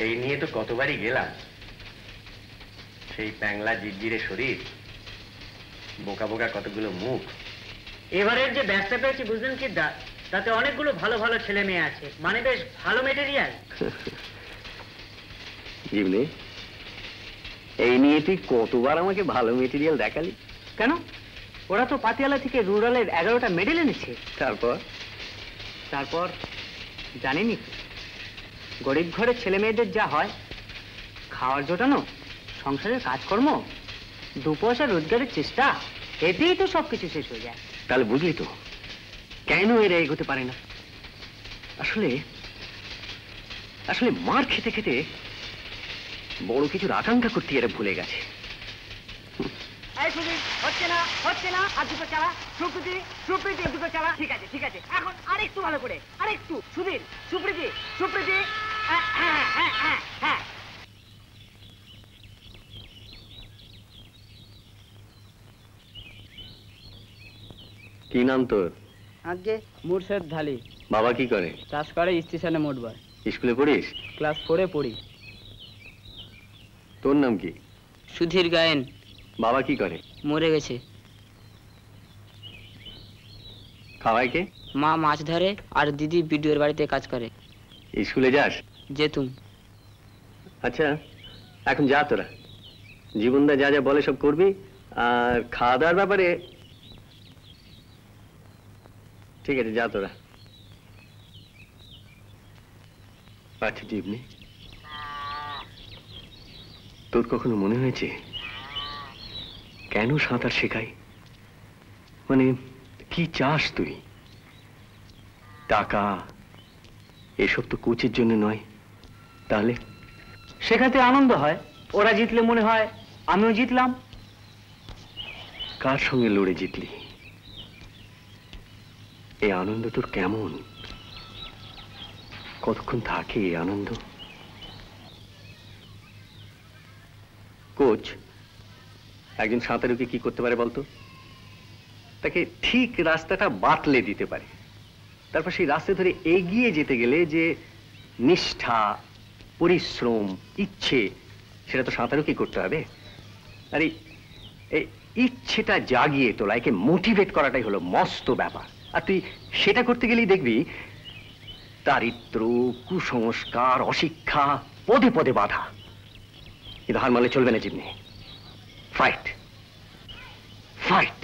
এই নিয়ে তো কতবারই গেলাম, সেই প্যাংলা জিরজিরে শরীর, বোকা বোকা কতগুলো মুখ। এবারের যে ব্যাচটা পেয়েছি বুঝলেন কি দা, তাতে অনেকগুলো ভালো ভালো ছেলে মেয়ে আছে, মানে বেশ ভালো মেটেরিয়াল। জিবনে, এই নিয়ে তুই কতবার আমাকে ভালো মেটেরিয়াল দেখালি? কেন? ওরা তো পাতিয়ালা থেকে রুরালের 11টা মেডেল এনেছে। তারপর জানিনি, গরিব ঘরের ছেলে মেয়েদের যা হয়, খাওয়ার জোটানো, সংসারের কাজকর্ম, 2 পয়সা রোজগারের চেষ্টা, এতেই তো সবকিছু শেষ হয়ে যায়। তাহলে বুঝলি তো কেন এরা এগোতে পারে না। আসলে আসলে মার খেতে খেতে বড় কিছুর আকাঙ্ক্ষা করতে এরা ভুলে গেছে। হচ্ছে না, আর 2টো চালা। সুপ্রীতি, 2টো চালা। ঠিক আছে ঠিক আছে, এখন আরেকটু ভালো করে, আরেকটু। সুধীর, সুপ্রীতি, হ্যাঁ হ্যাঁ হ্যাঁ হ্যাঁ। কি নাম তোর? আজকে মুর্শেদ ঢালি। বাবা কি করে? চাষ করে স্টেশনে মোটবার। স্কুলে পড়িস? ক্লাস 4-এ পড়ি। তোর নাম কি? সুধীর গায়েন। বাবা কি করে? মরে গেছে। খাওয়ায় কে? মা মাছ ধরে, আর দিদি বিডিওর বাড়িতে কাজ করে। স্কুলে যাস? যেতুম। আচ্ছা, এখন যা তোরা, জীবনদা যা যা বলে সব করবি, আর খাওয়া দাওয়ার ব্যাপারে ঠিক আছে, যা তোরা। আচ্ছা জীবনে, তোর কখনো মনে হয়েছে কেন সাঁতার শেখাই? মানে কি চাস তুই? টাকা এসব তো কোচের জন্য নয়, তাহলে? শেখাতে আনন্দ হয়, ওরা জিতলে মনে হয় আমিও জিতলাম। কার সঙ্গে লড়ে জিতলি? এই আনন্দ তোর কেমন? কতক্ষণ থাকে এই আনন্দ? কোচ একজন সাঁতারুকে কি করতে পারে বলতো? তাকে ঠিক রাস্তাটা বাতলে দিতে পারে। তারপর সেই রাস্তা ধরে এগিয়ে যেতে গেলে যে নিষ্ঠা, পরিশ্রম, ইচ্ছে, সেটা তো সাঁতারুকে করতে হবে। আর এই ইচ্ছেটা জাগিয়ে তোলা, একে মোটিভেট করাটাই হলো মস্ত ব্যাপার। আর তুই সেটা করতে গেলেই দেখবি দারিদ্র, কুসংস্কার, অশিক্ষা পদে পদে বাধা। কিন্তু হার মানলে চলবে না জীবনে। Fight, fight,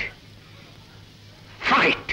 fight.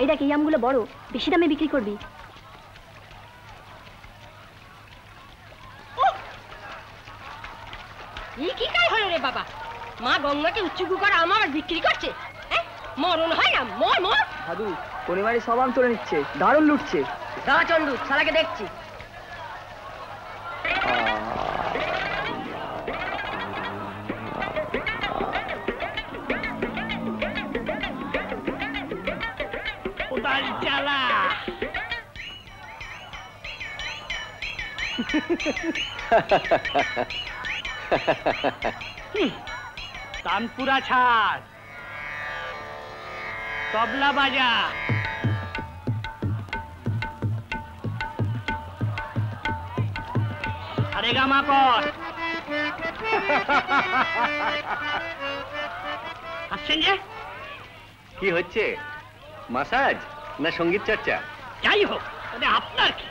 এই দেখ এই আমগুলো বড়, বেশি দামে বিক্রি করবি। কি কাজ হলো রে বাবা? মা গঙ্গাকে উচ্চকু করে আমার বিক্রি করছে। মরণ হয় না, মর মর। দাদু পরিবারে সব আম তুলে নিচ্ছে, দারুণ লুটছে। দাঁড়া চন্ডু, শালাকে দেখছি। চালা তানপুরা ছাড়, তবলা বাজা, সারেগামা কর। আসছেন যে কি হচ্ছে? মাসাজ না সঙ্গীত চর্চা? যাই হোক, তাতে আপনার কি?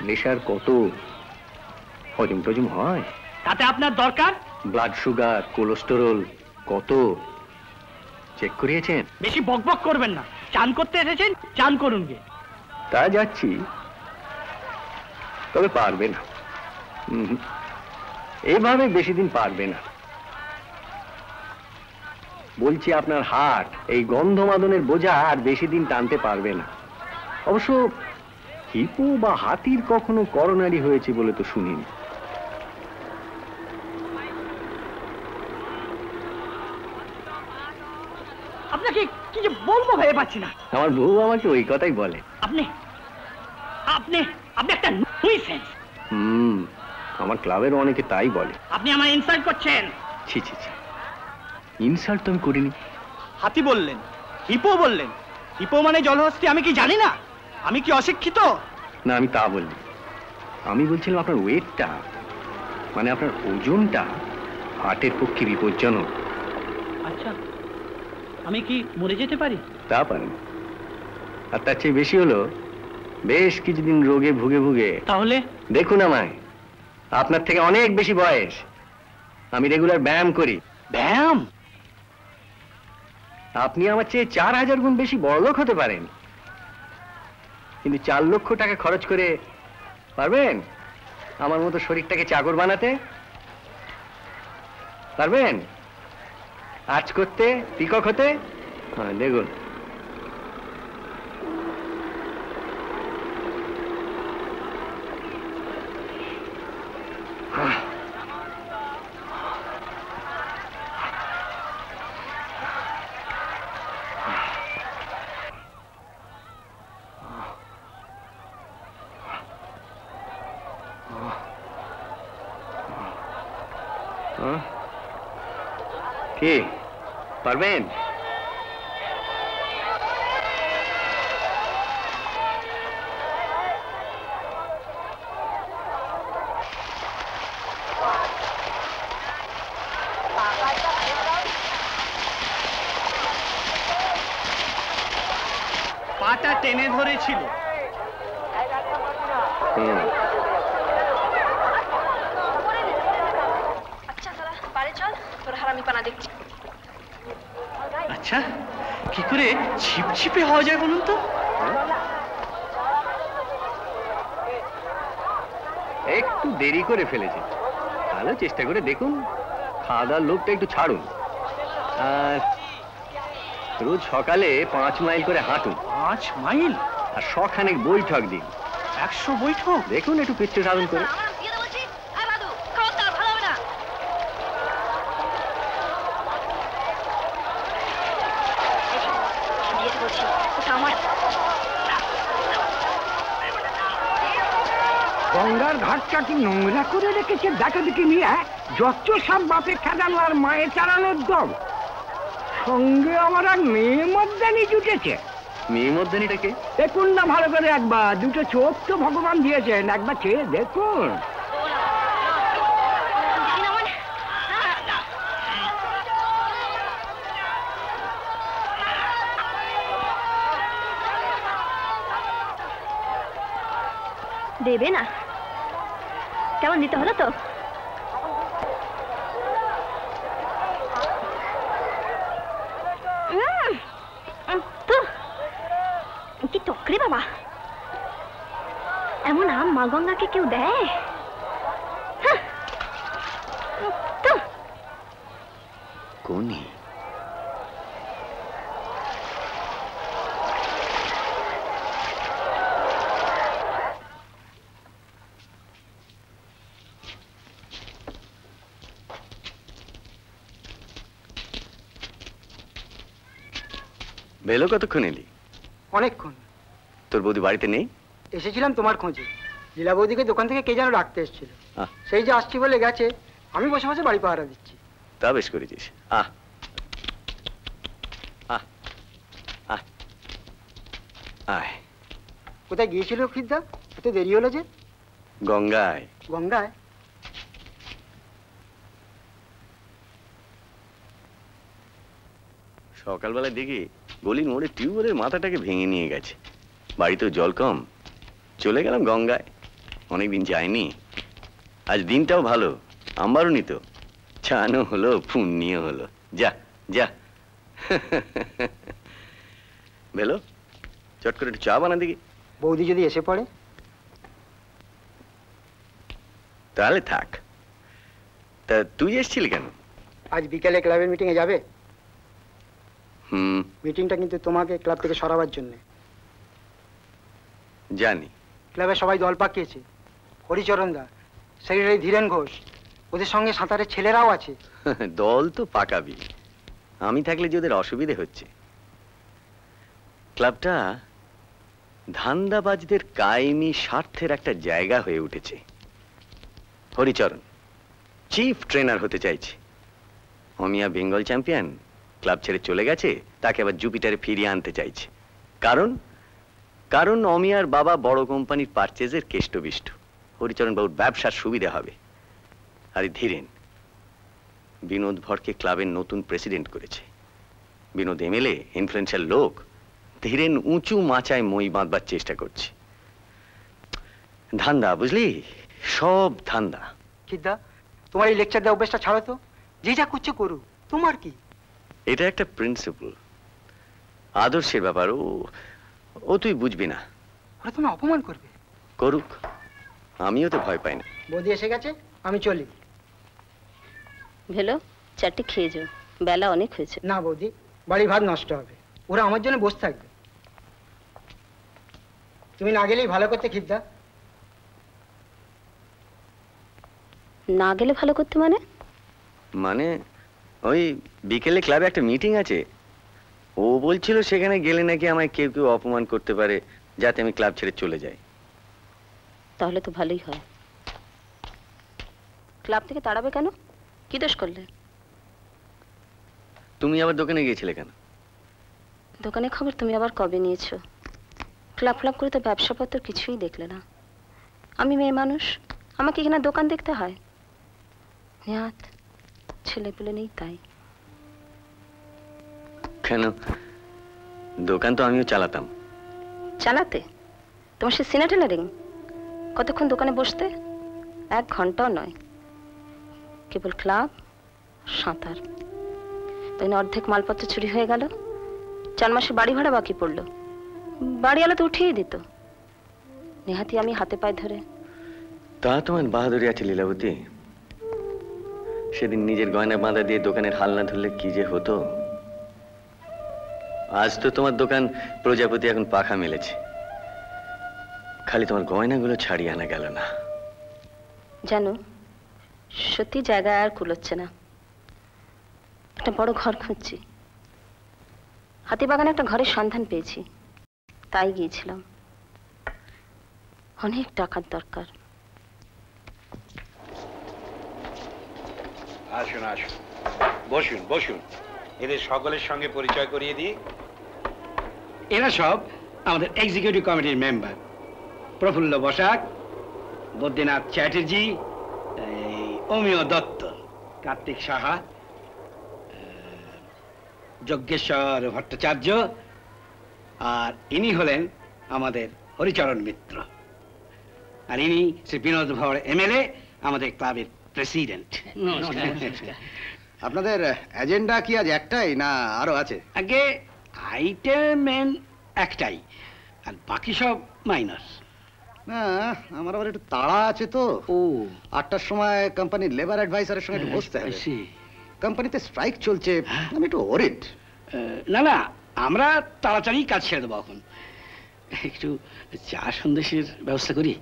নেশার কত হজম টজম হয়, তাতে আপনার দরকার? ব্লাড সুগার, কোলেস্টেরল কত চেক করিয়েছেন? বেশি বকবক করবেন না। চান করতে এসেছেন, চান করুন গে। তা যাচ্ছি, তবে পারবে না। এইভাবে বেশি দিন পারবে না। বলছি আপনার হার্ট এই গন্ধমাদনের বোঝা আর বেশি দিন টানতে পারবে না। অবশ্য হিপো বা হাতির কখনো করোনারি হয়েছে বলে তো শুনিনি। আপনাকে কি যে বলবো ভেবে পাচ্ছি না। আমার বউ আমাকে ওই কথাই বলে। আপনি আপনি আপনি একটা নুইসেন্স। আমার ক্লাবের অনেকে তাই বলে। আপনি আমায় ইনসাল্ট করছেন। ছি ছি ছি, ইনসাল্ট তো আমি করিনি। হাতি বললেন, হিপো বললেন। হিপো মানে জলহস্তি, আমি কি জানি না? আমি কি অশিক্ষিত? না, আমি তা বললি। আমি বলছিলাম আপনার ওয়েটটা, মানে আপনার ওজনটা হার্টের পক্ষে বিপজ্জনক। আচ্ছা, আমি কি মরে যেতে পারি? তা পারেন, আর তার চেয়ে বেশি হলো বেশ কিছুদিন রোগে ভুগে ভুগে। তাহলে দেখুন আমায়, আপনার থেকে অনেক বেশি বয়স। আমি রেগুলার ব্যায়াম করি। ব্যায়াম? আপনি আমার চেয়ে 4000 গুণ বেশি বড়লোক হতে পারেন, কিন্তু 4 লক্ষ টাকা খরচ করে পারবেন আমার মতো শরীরটাকে চাকর বানাতে? পারবেন আজ করতে, পিকক হতে? হ্যাঁ, দেখুন। কি পারবেন? পাটা টেনে ধরেছিল। আচ্ছা, কি করে ছিপছিপে হওয়া যায় বলুন তো? একটু দেরি করে ফেলেছি, তাহলে চেষ্টা করে দেখুন। খাওয়া দাওয়ার লোকটা একটু ছাড়ুন, আর রোজ সকালে 5 মাইল করে হাঁটুন। 5 মাইল? আর 100 খানেক বৈঠক দিন। 100 বৈঠক? দেখুন একটু পেটে সাধন করে। গঙ্গার ঘাটটা কি নোংরা করে রেখেছে দেখা দেখি নিয়ে। যত সব বাপে খেদানো আর মায়ে চালানোর দল, সঙ্গে আমার আর মেয়ে মদ্দানি জুটেছে। মেয়ে মদ্দানিটাকে দেখুন না ভালো করে একবার, দুটো চোখ তো ভগবান দিয়েছেন, একবার চেয়ে দেখুন। দেবে না? কেমন দিতে হলো তো? বাকরে বাবা, এমন আম মা গঙ্গাকে কেউ দেয়? কোনি বেলো, কতক্ষণ এলি? অনেকক্ষণ। তোর বৌদি বাড়িতে নেই? এসেছিলাম তোমার খোঁজে। লীলা বৌদিকে দোকান থেকে কে যেন ডাকতে এসেছিল, আহ। সেই যে আসছি বলে গেছে, আমি বসে বসে বাড়ি পাহারা দিচ্ছি। তা বেশ করেছিস। আহ আহ আহ আয়। কোথায় গিয়েছিল খিদ্দা? এত দেরি হলো যে? গঙ্গায়। গঙ্গায়? সকালবেলা দেখি গলির মোড়ে টিউবওয়েলের মাথাটাকে ভেঙে নিয়ে গেছে। বাড়িতেও জল কম, চলে গেলাম গঙ্গায়। অনেকদিন যাইনি। আজ দিনটাও ভালো, আমবারও তো চানও হলো, পুণ্যও হলো। যা যা। বেলো, চট করে একটু চা বানা দেখি। বৌদি যদি এসে পড়ে? তাহলে থাক। তা তুই এসেছিলি কেন? আজ বিকেলে ক্লাবের মিটিং এ যাবে? হুম, মিটিংটা কিন্তু তোমাকে ক্লাব থেকে সরাবার জন্য। জানি। ক্লাবের সবাই দল পাকিয়েছে। হরিচরণ দা, সেক্রেটারি ধীরেন ঘোষ, ওদের সঙ্গে সাঁতারের ছেলেরাও আছে। দল তো পাকাবি, আমি থাকলে যে ওদের অসুবিধে হচ্ছে। ক্লাবটা ধান্দাবাজদের কায়েমি স্বার্থের একটা জায়গা হয়ে উঠেছে। হরিচরণ চিফ ট্রেনার হতে চাইছে। অমিয়া বেঙ্গল চ্যাম্পিয়ন, ক্লাব ছেড়ে চলে গেছে, তাকে আবার জুপিটারে ফিরিয়ে আনতে চাইছে। কারণ কারণ অমিয়ার বাবা বড় কোম্পানির পারচেজের কেষ্টবিষ্ট। হরিচরণ বাবুর ব্যবসার সুবিধা হবে। আর ধীরেন বিনোদ ভরকে ক্লাবের নতুন প্রেসিডেন্ট করেছে। বিনোদ এমএলএ, ইনফ্লুয়েন্সিয়াল লোক। ধীরেন উঁচু মাচায় মই বাঁধবার চেষ্টা করছে। ধান্দা, বুঝলি, সব ধান্দা। খিদ্দা, তোমার এই লেকচার দেওয়া অভ্যাসটা ছাড়ো তো। যে যা করছে করুক, তোমার কি? এটা একটা প্রিন্সিপাল, আদর্শের ব্যাপার। ও তুই বুঝবি না। ওরা তুমি অপমান করবে। করুক, আমিও তো ভয় পাই না। বৌদি এসে গেছে, আমি চলি। ভেলো, চারটে খেয়ে যাও, বেলা অনেক হয়েছে। না বৌদি, বাড়ি ভাত নষ্ট হবে। ওরা আমার জন্য বসে থাকবে। তুমি না গেলেই ভালো করতে খিদ্দা। না গেলে ভালো করতে মানে? মানে ওই বিকেলে ক্লাবে একটা মিটিং আছে। ও বলছিল সেখানে গেলে নাকি আমায় কেউ কেউ অপমান করতে পারে, যাতে আমি ক্লাব ছেড়ে চলে যাই। তাহলে তো ভালোই হয়। ক্লাব থেকে তাড়াবে কেন? কি দোষ করলে? তুমি আবার দোকানে গিয়েছিলে কেন? দোকানে খবর তুমি আবার কবে নিয়েছো? ক্লাব ক্লাব করে তো ব্যবসাপত্র কিছুই দেখলে না। আমি মেয়ে মানুষ, আমাকে এখানে দোকান দেখতে হয়? নেহাত ছেলে পেলে নেই তাই। কেন, দোকান তো আমিও চালাতাম। চালাতে? তোমার সে সিনা টেলারিং? কতক্ষণ দোকানে বসতে? 1 ঘন্টাও নয়। কেবল ক্লাব, সাঁতার। তাই অর্ধেক মালপত্র চুরি হয়ে গেল। 4 মাসের বাড়ি ভাড়া বাকি পড়লো। বাড়িওয়ালা তো উঠিয়ে দিত। নেহাতি আমি হাতে পায়ে ধরে। তা তোমার বাহাদুরি আছে লীলাবতী। সেদিন নিজের গয়না বাঁধা দিয়ে দোকানের হাল না ধরলে কি যে হতো। আজ তো তোমার দোকান প্রজাপতি এখন পাখা মেলেছে। খালি তোমার গয়নাগুলো ছাড়িয়ে আনা গেল না। জানো, সত্যি জায়গায় আর কুলোচ্ছে না। একটা বড় ঘর খুঁজছি। হাতিবাগানে একটা ঘরের সন্ধান পেয়েছি, তাই গিয়েছিলাম। অনেক টাকার দরকার। আসুন আসুন, বসুন বসুন। এদের সকলের সঙ্গে পরিচয় করিয়ে দিই। এরা সব আমাদের এক্সিকিউটিভ কমিটির মেম্বার। প্রফুল্ল বসাক, বদ্রীনাথ চ্যাটার্জি, অমিয় দত্ত, কার্তিক সাহা, যজ্ঞেশ্বর ভট্টাচার্য, আর ইনি হলেন আমাদের হরিচরণ মিত্র। আর ইনি শ্রী বিনোদ ভর এমএলএ, আমাদের ক্লাবের প্রেসিডেন্ট। আপনাদের এজেন্ডা কি আজ একটাই না আরো আছে? আগে আইটেম একটাই, আর বাকি সব মাইনার। না, আমার আবার একটু তাড়া আছে তো। ও, 8টার সময় কোম্পানির লেবার অ্যাডভাইসারের সঙ্গে একটু বসতে হবে। কোম্পানিতে স্ট্রাইক চলছে, আমি একটু ওরিড। না না, আমরা তাড়াতাড়ি কাজ ছেড়ে দেবো এখন। একটু চা সন্দেশের ব্যবস্থা করি।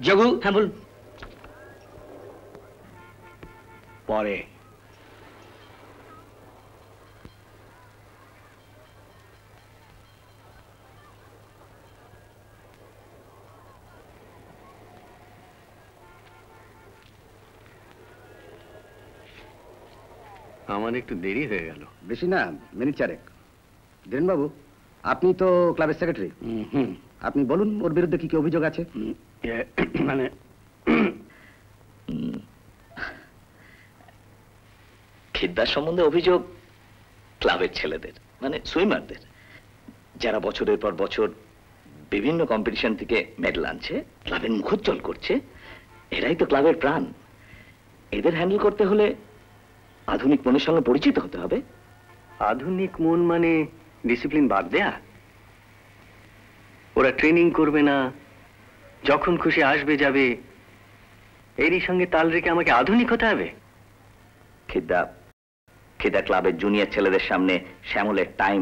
জগু, হ্যাঁ বল। পরে আমার একটু দেরি হয়ে গেল। বেশি না, মিনিট 4। ধীরেন বাবু, আপনি তো ক্লাবের সেক্রেটারি, আপনি বলুন ওর বিরুদ্ধে কি কি অভিযোগ আছে। মানে খিদ্দার সম্বন্ধে অভিযোগ ক্লাবের ছেলেদের, মানে সুইমারদের, যারা বছরের পর বছর বিভিন্ন কম্পিটিশন থেকে মেডেল আনছে, ক্লাবের মুখোজ্জ্বল করছে। এরাই তো ক্লাবের প্রাণ। এদের হ্যান্ডেল করতে হলে আধুনিক মনের সঙ্গে পরিচিত হতে হবে। আধুনিক মন মানে ডিসিপ্লিন বাদ দেয়া? ওরা ট্রেনিং করবে না, যখন খুশি আসবে যাবে, এরই সঙ্গে তাল রেখে আমাকে আধুনিক হতে হবে? খিদা ক্লাবের জুনিয়র ছেলেদের সামনে শ্যামলের টাইম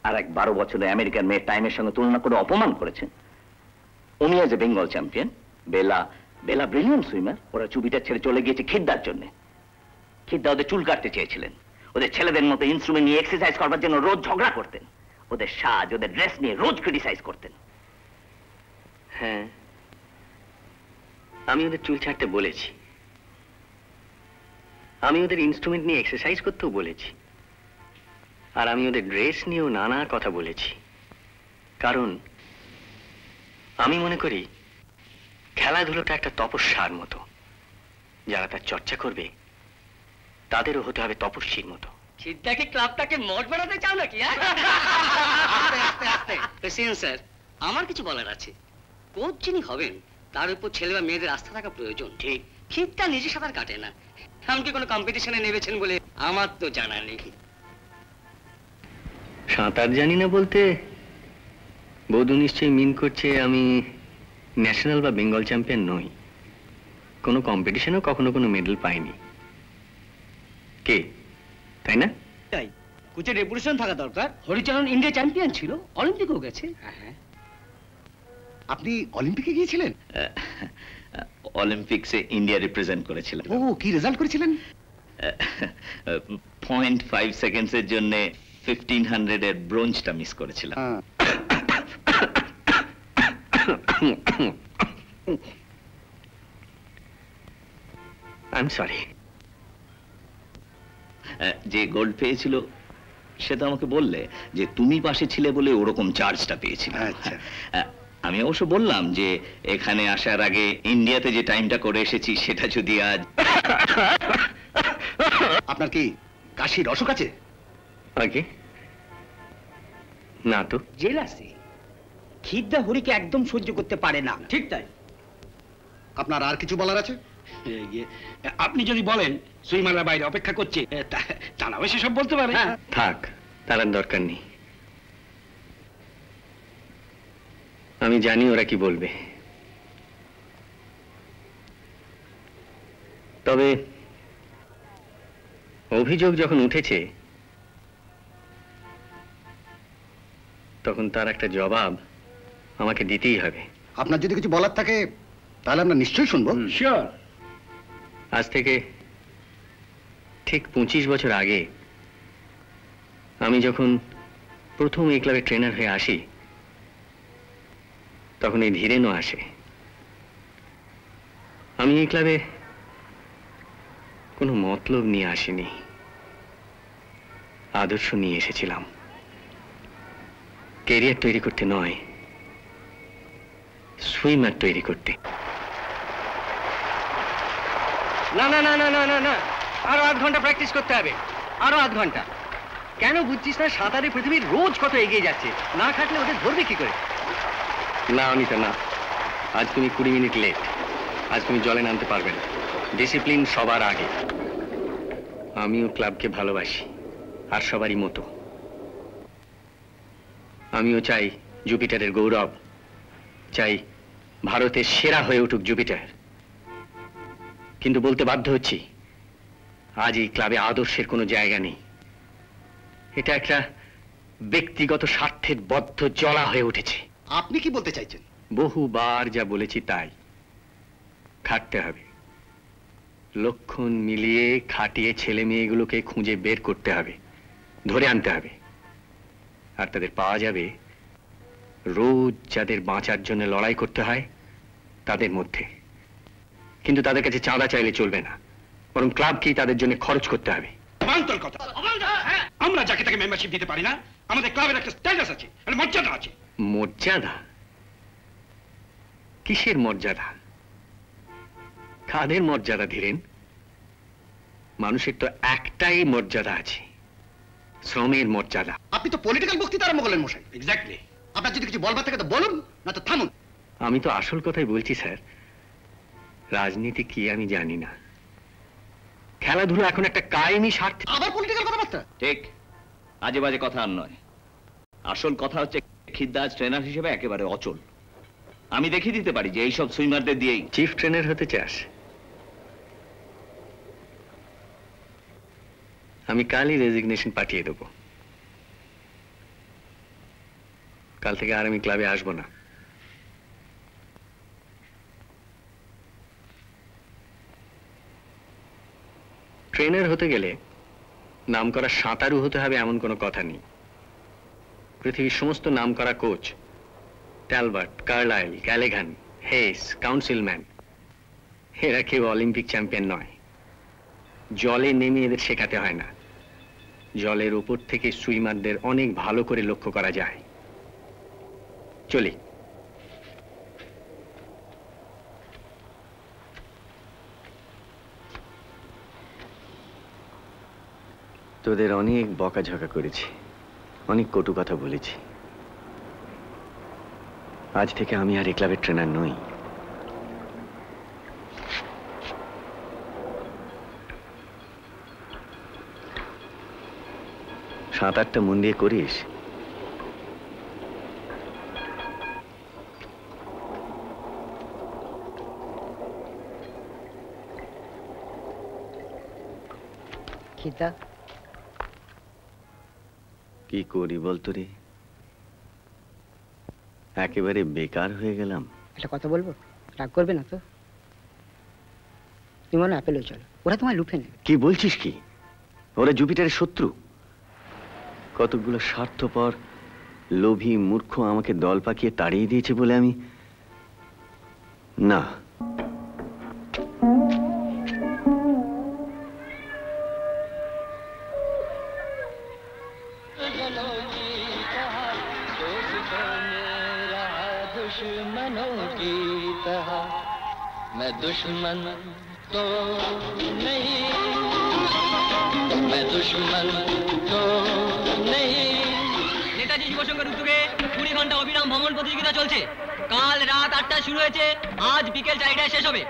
আর এক 12 বছরের আমেরিকান মেয়ের টাইমের সঙ্গে তুলনা করে অপমান করেছেন। উনি আজ বেঙ্গল চ্যাম্পিয়ন, বেলা ব্রিলিয়ান্ট সুইমার। ওরা চুবিটা ছেড়ে চলে গিয়েছে খিদ্দার জন্য। খিদ্দা ওদের চুল কাটতে চেয়েছিলেন, ওদের ছেলেদের মতো ইনস্ট্রুমেন্ট নিয়ে এক্সারসাইজ করবার জন্য রোজ ঝগড়া করতেন, ওদের সাজ ওদের ড্রেস নিয়ে রোজ ক্রিটিসাইজ করতেন। হ্যাঁ, আমি ওদের চুল ছাড়তে বলেছি, আমি ওদের ইনস্ট্রুমেন্ট নিয়ে এক্সারসাইজ করতেও বলেছি, আর আমি ওদের ড্রেস নিয়েও নানা কথা বলেছি। কারণ আমি মনে করি খেলাধুলোটা একটা তপস্যার মতো, যারা তার চর্চা করবে তাদেরও হতে হবে তপস্বীর মতো। সিদ্ধাকে ক্লাবটাকে মঠ বানাতে চাও নাকি? প্রেসিডেন্ট স্যার, আমার কিছু বলার আছে। কোচ যিনি হবেন তার উপর ছেলে বা মেয়েদের আস্থা থাকা প্রয়োজন। ঠিক, খিদটা নিজে সাঁতার কাটে না, এমনকি কোনো কম্পিটিশনে নেমেছেন বলে আমার তো জানা নেই। সাঁতার জানি না বলতে বৌদু নিশ্চয়ই মিন করছে আমি ন্যাশনাল বা বেঙ্গল চ্যাম্পিয়ন নই, কোনো কম্পিটিশনেও কখনো কোনো মেডেল পাইনি। কে, তাই না? তাই কোচের রেপুটেশন থাকা দরকার। হরিচরণ ইন্ডিয়া চ্যাম্পিয়ন ছিল, অলিম্পিকও গেছে। আপনি অলিম্পিকে গিয়েছিলেন? অলিম্পিক্সে ইন্ডিয়া রিপ্রেজেন্ট করেছিলেন। ও, কি রেজাল্ট করেছিলেন? 0.5 সেকেন্ডসের জন্য 1500 এর ব্রোঞ্জটা মিস করেছিলাম। I am sorry. যে গোল্ড পেয়েছিল সে তো আমাকে বললে যে তুমি পাশে ছিলে বলে ওরকম চার্জটা পেয়েছিল। আচ্ছা, আমি অবশ্য বললাম যে এখানে আসার আগে ইন্ডিয়াতে যে টাইমটা করে এসেছি সেটা যদি আজ। আপনার কি কাশির অসুখ আছে? আগে না তো। জেলাসি খিদ্দা হরিকে একদম সহ্য করতে পারে না। ঠিক তাই। আপনার আর কিছু বলার আছে? আপনি যদি বলেন সুইমাররা বাইরে অপেক্ষা করছে, তা না সে সব বলতে পারে। থাক, তার আর দরকার নেই। আমি জানি ওরা কি বলবে, তবে অভিযোগ যখন উঠেছে তখন তার একটা জবাব আমাকে দিতেই হবে। আপনার যদি কিছু বলার থাকে তাহলে আমরা নিশ্চয়ই শুনবো। শিওর। আজ থেকে ঠিক 25 বছর আগে আমি যখন প্রথম এই ক্লাবে ট্রেনার হয়ে আসি তখন এই ধীরেনও আসে। আমি এই ক্লাবে কোনো মতলব নিয়ে আসিনি, আদর্শ নিয়ে এসেছিলাম। ক্যারিয়ার তৈরি করতে নয়, সুইমার তৈরি করতে। না না না না না না না, আরো 8 ঘন্টা প্র্যাকটিস করতে হবে, আরো 8 ঘন্টা। কেন বুঝছিস না? সাঁতারে পৃথিবীর রোজ কত এগিয়ে যাচ্ছে, না খাটলে ওদের ধরবে কি করে? না অনিতা না, আজ তুমি 20 মিনিট লেট। আজ তুমি জলে নামতে পারবে না। ডিসিপ্লিন সবার আগে। আমিও ক্লাবকে ভালোবাসি, আর সবারই মতো। আমিও চাই জুপিটারের গৌরব, চাই ভারতের সেরা হয়ে উঠুক জুপিটার। কিন্তু বলতে বাধ্য হচ্ছি, আজ এই ক্লাবে আদর্শের কোনো জায়গা নেই। এটা একটা ব্যক্তিগত স্বার্থের বদ্ধ জলা হয়ে উঠেছে। আপনি কি বলতে চাইছেন? বহুবার যা বলেছি তাই। খাটতে হবে, লক্ষণ মিলিয়ে খাটিয়ে ছেলে মেয়েগুলোকে খুঁজে বের করতে হবে, ধরে আনতে হবে। আর তাদের পাওয়া যাবে রোজ যাদের বাঁচার জন্য লড়াই করতে হয় তাদের মধ্যে। কিন্তু তাদের কাছে চাঁদা চাইলে চলবে না, বরং ক্লাবকেই তাদের জন্য খরচ করতে হবে। কথা আমরা যাকে তাকে মেম্বারশিপ দিতে পারি না। আমাদের ক্লাবের একটা স্ট্যাটাস আছে, একটা মর্যাদা আছে। মর্যাদা? কিসের মর্যাদা? কাদের মর্যাদা ধীরেন? মানুষের তো একটাই মর্যাদা আছে, শ্রমের মর্যাদা। আপনি তো পলিটিক্যাল বক্তৃতা আরম্ভ করলেন মশাই। এক্স্যাক্টলি। আপনার যদি কিছু বলবার থাকে তো বলুন, না তো থামুন। আমি তো আসল কথাই বলছি স্যার। রাজনীতি কি আমি জানি না, খেলাধুলা এখন একটা কায়েমি স্বার্থে। আবার পলিটিক্যাল কথাবার্তা? ঠিক, আজে বাজে কথা আর নয়। আসল কথা হচ্ছে খিদ্দাজ ট্রেনার হিসেবে একেবারে অচল। আমি দেখিয়ে দিতে পারি যে এইসব সুইমারদের দিয়েই। চিফ ট্রেনার হতে চাস? আমি কালই রেজিগনেশন পাঠিয়ে দেবো। কাল থেকে আর আমি ক্লাবে আসবো না। ট্রেনার হতে গেলে নামকরা সাঁতারু হতে হবে এমন কোনো কথা নেই। পৃথিবীর সমস্ত নামকরা coach, Talbot, Carlisle, Galligan, Hayes, Counsilman, এরা কেউ অলিম্পিক চ্যাম্পিয়ন নয়। জলে নেমে এদের শেখাতে হয় না, জলের উপর থেকে সুইমারদের অনেক ভালো করে লক্ষ্য করা যায়। চলি। তোদের অনেক বকাঝকা করেছি, অনেক কটু কথা বলেছি। আজ থেকে আমি আর এই ক্লাবের ট্রেনার নই। সাঁতারটা মন দিয়ে করিস। কি করি বলতো রে, একেবারে বেকার হয়ে গেলাম। একটা কথা বলবো, রাগ করবে না তো? তুমি মনে অ্যাপেলে চলো, ওরা তোমায় লুফে নেবে। কি বলছিস কি? ওরা জুপিটারের শত্রু। কতগুলো স্বার্থপর লোভী মূর্খ আমাকে দল পাকিয়ে তাড়িয়ে দিয়েছে বলে আমি না। मैं दुश्मन तो नहीं, मैं दुश्मन तो नहीं। নেতাজি শিবশঙ্কর উদ্যোগে 20 ঘন্টা অবিরাম ভ্রমণ প্রতিযোগিতা চলছে। কাল রাত 8টায় শুরু হয়েছে, আজ বিকেল 4টায় শেষ হবে।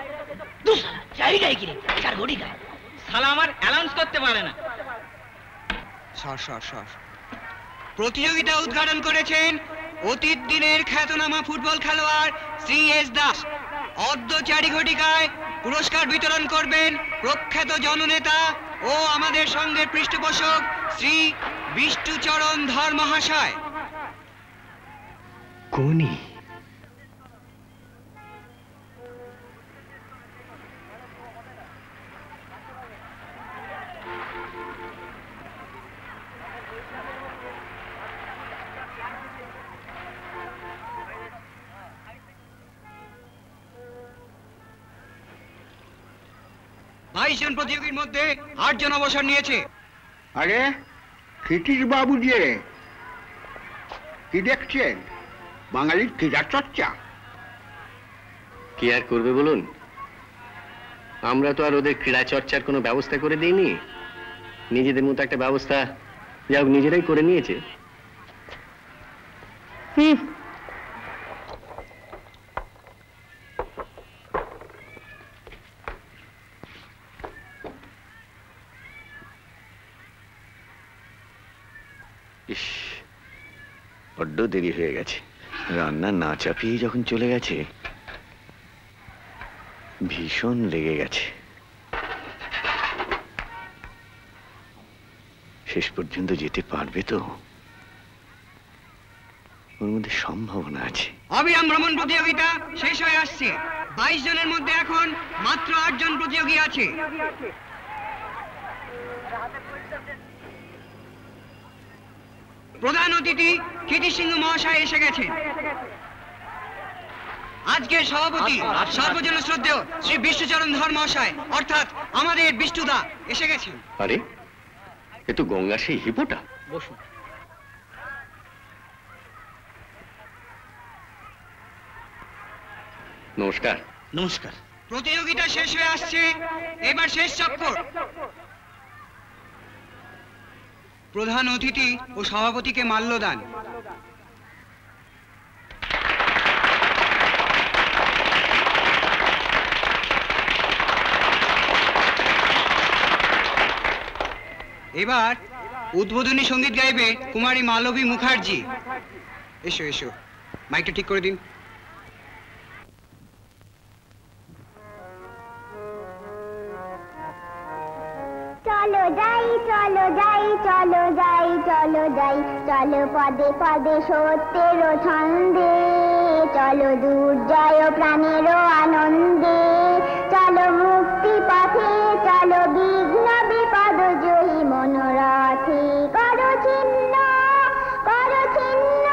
4টায় কি রে? 4 ঘটিকায়। শালা আমার অ্যালাউন্স করতে পারে না। সর। প্রতিযোগিতা উদ্ঘাটন করেছেন অতীত দিনের খ্যাতনামা ফুটবল খেলোয়াড় শ্রী এস দাস। অদ্য 4 ঘটিকায় পুরস্কার বিতরণ করবেন প্রখ্যাত জননেতা ও আমাদের সঙ্গে পৃষ্ঠপোষক শ্রী বিষ্ণুচরণ ধর মহাশয়। কোনি জন প্রতিযোগীর মধ্যে 8 জন অবসর নিয়েছে। আরে ক্ষিতিশ বাবু যে কি দেখছেন? বাঙালির ক্রীড়া চর্চা। কি আর করবে বলুন, আমরা তো আর ওদের ক্রীড়া চর্চার কোনো ব্যবস্থা করে দিইনি। নিজেদের মতো একটা ব্যবস্থা যা হোক নিজেরাই করে নিয়েছে। বড্ড দেরি হয়ে গেছে। রান্না না চাপিয়ে যখন চলে গেছে, ভীষণ লেগে গেছে। শেষ পর্যন্ত যেতে পারবে তো? ওর মধ্যে সম্ভাবনা আছে। অবিরাম ভ্রমণ প্রতিযোগিতা শেষ হয়ে আসছে। 22 জনের মধ্যে এখন মাত্র 8 জন প্রতিযোগী আছে। প্রধান অতিথি কীর্তি সিংহ মহাশয় এসে গেছেন। আজকের সভাপতি সর্বজন শ্রদ্ধেয় শ্রী বিশ্বচরণ ধর মহাশয় অর্থাৎ আমাদের বিষ্ণুদা এসে গেছেন। আরে এ তো গঙ্গা সেই হিপোটা। বসুন। নমস্কার। নমস্কার। প্রতিযোগিতা শেষ হয়ে আসছে, এবার শেষ চক্কর। প্রধান অতিথি ও সভাপতিকে মাল্যদান। এবার উদ্বোধনী সঙ্গীত গাইবে কুমারী মালবী মুখার্জি। এসো এসো, মাইকটা ঠিক করে দিন। চলো যাই চলো যাই চলো যাই চলো যাই চলো পদে পদে সত্যের ছন্দে, চলো দূর জয় প্রাণের আনন্দে, চলো মুক্তি পথে চলো বিঘ্ন বিপদ জয়ী মনোরথে। করো ছিন্ন করো ছিন্ন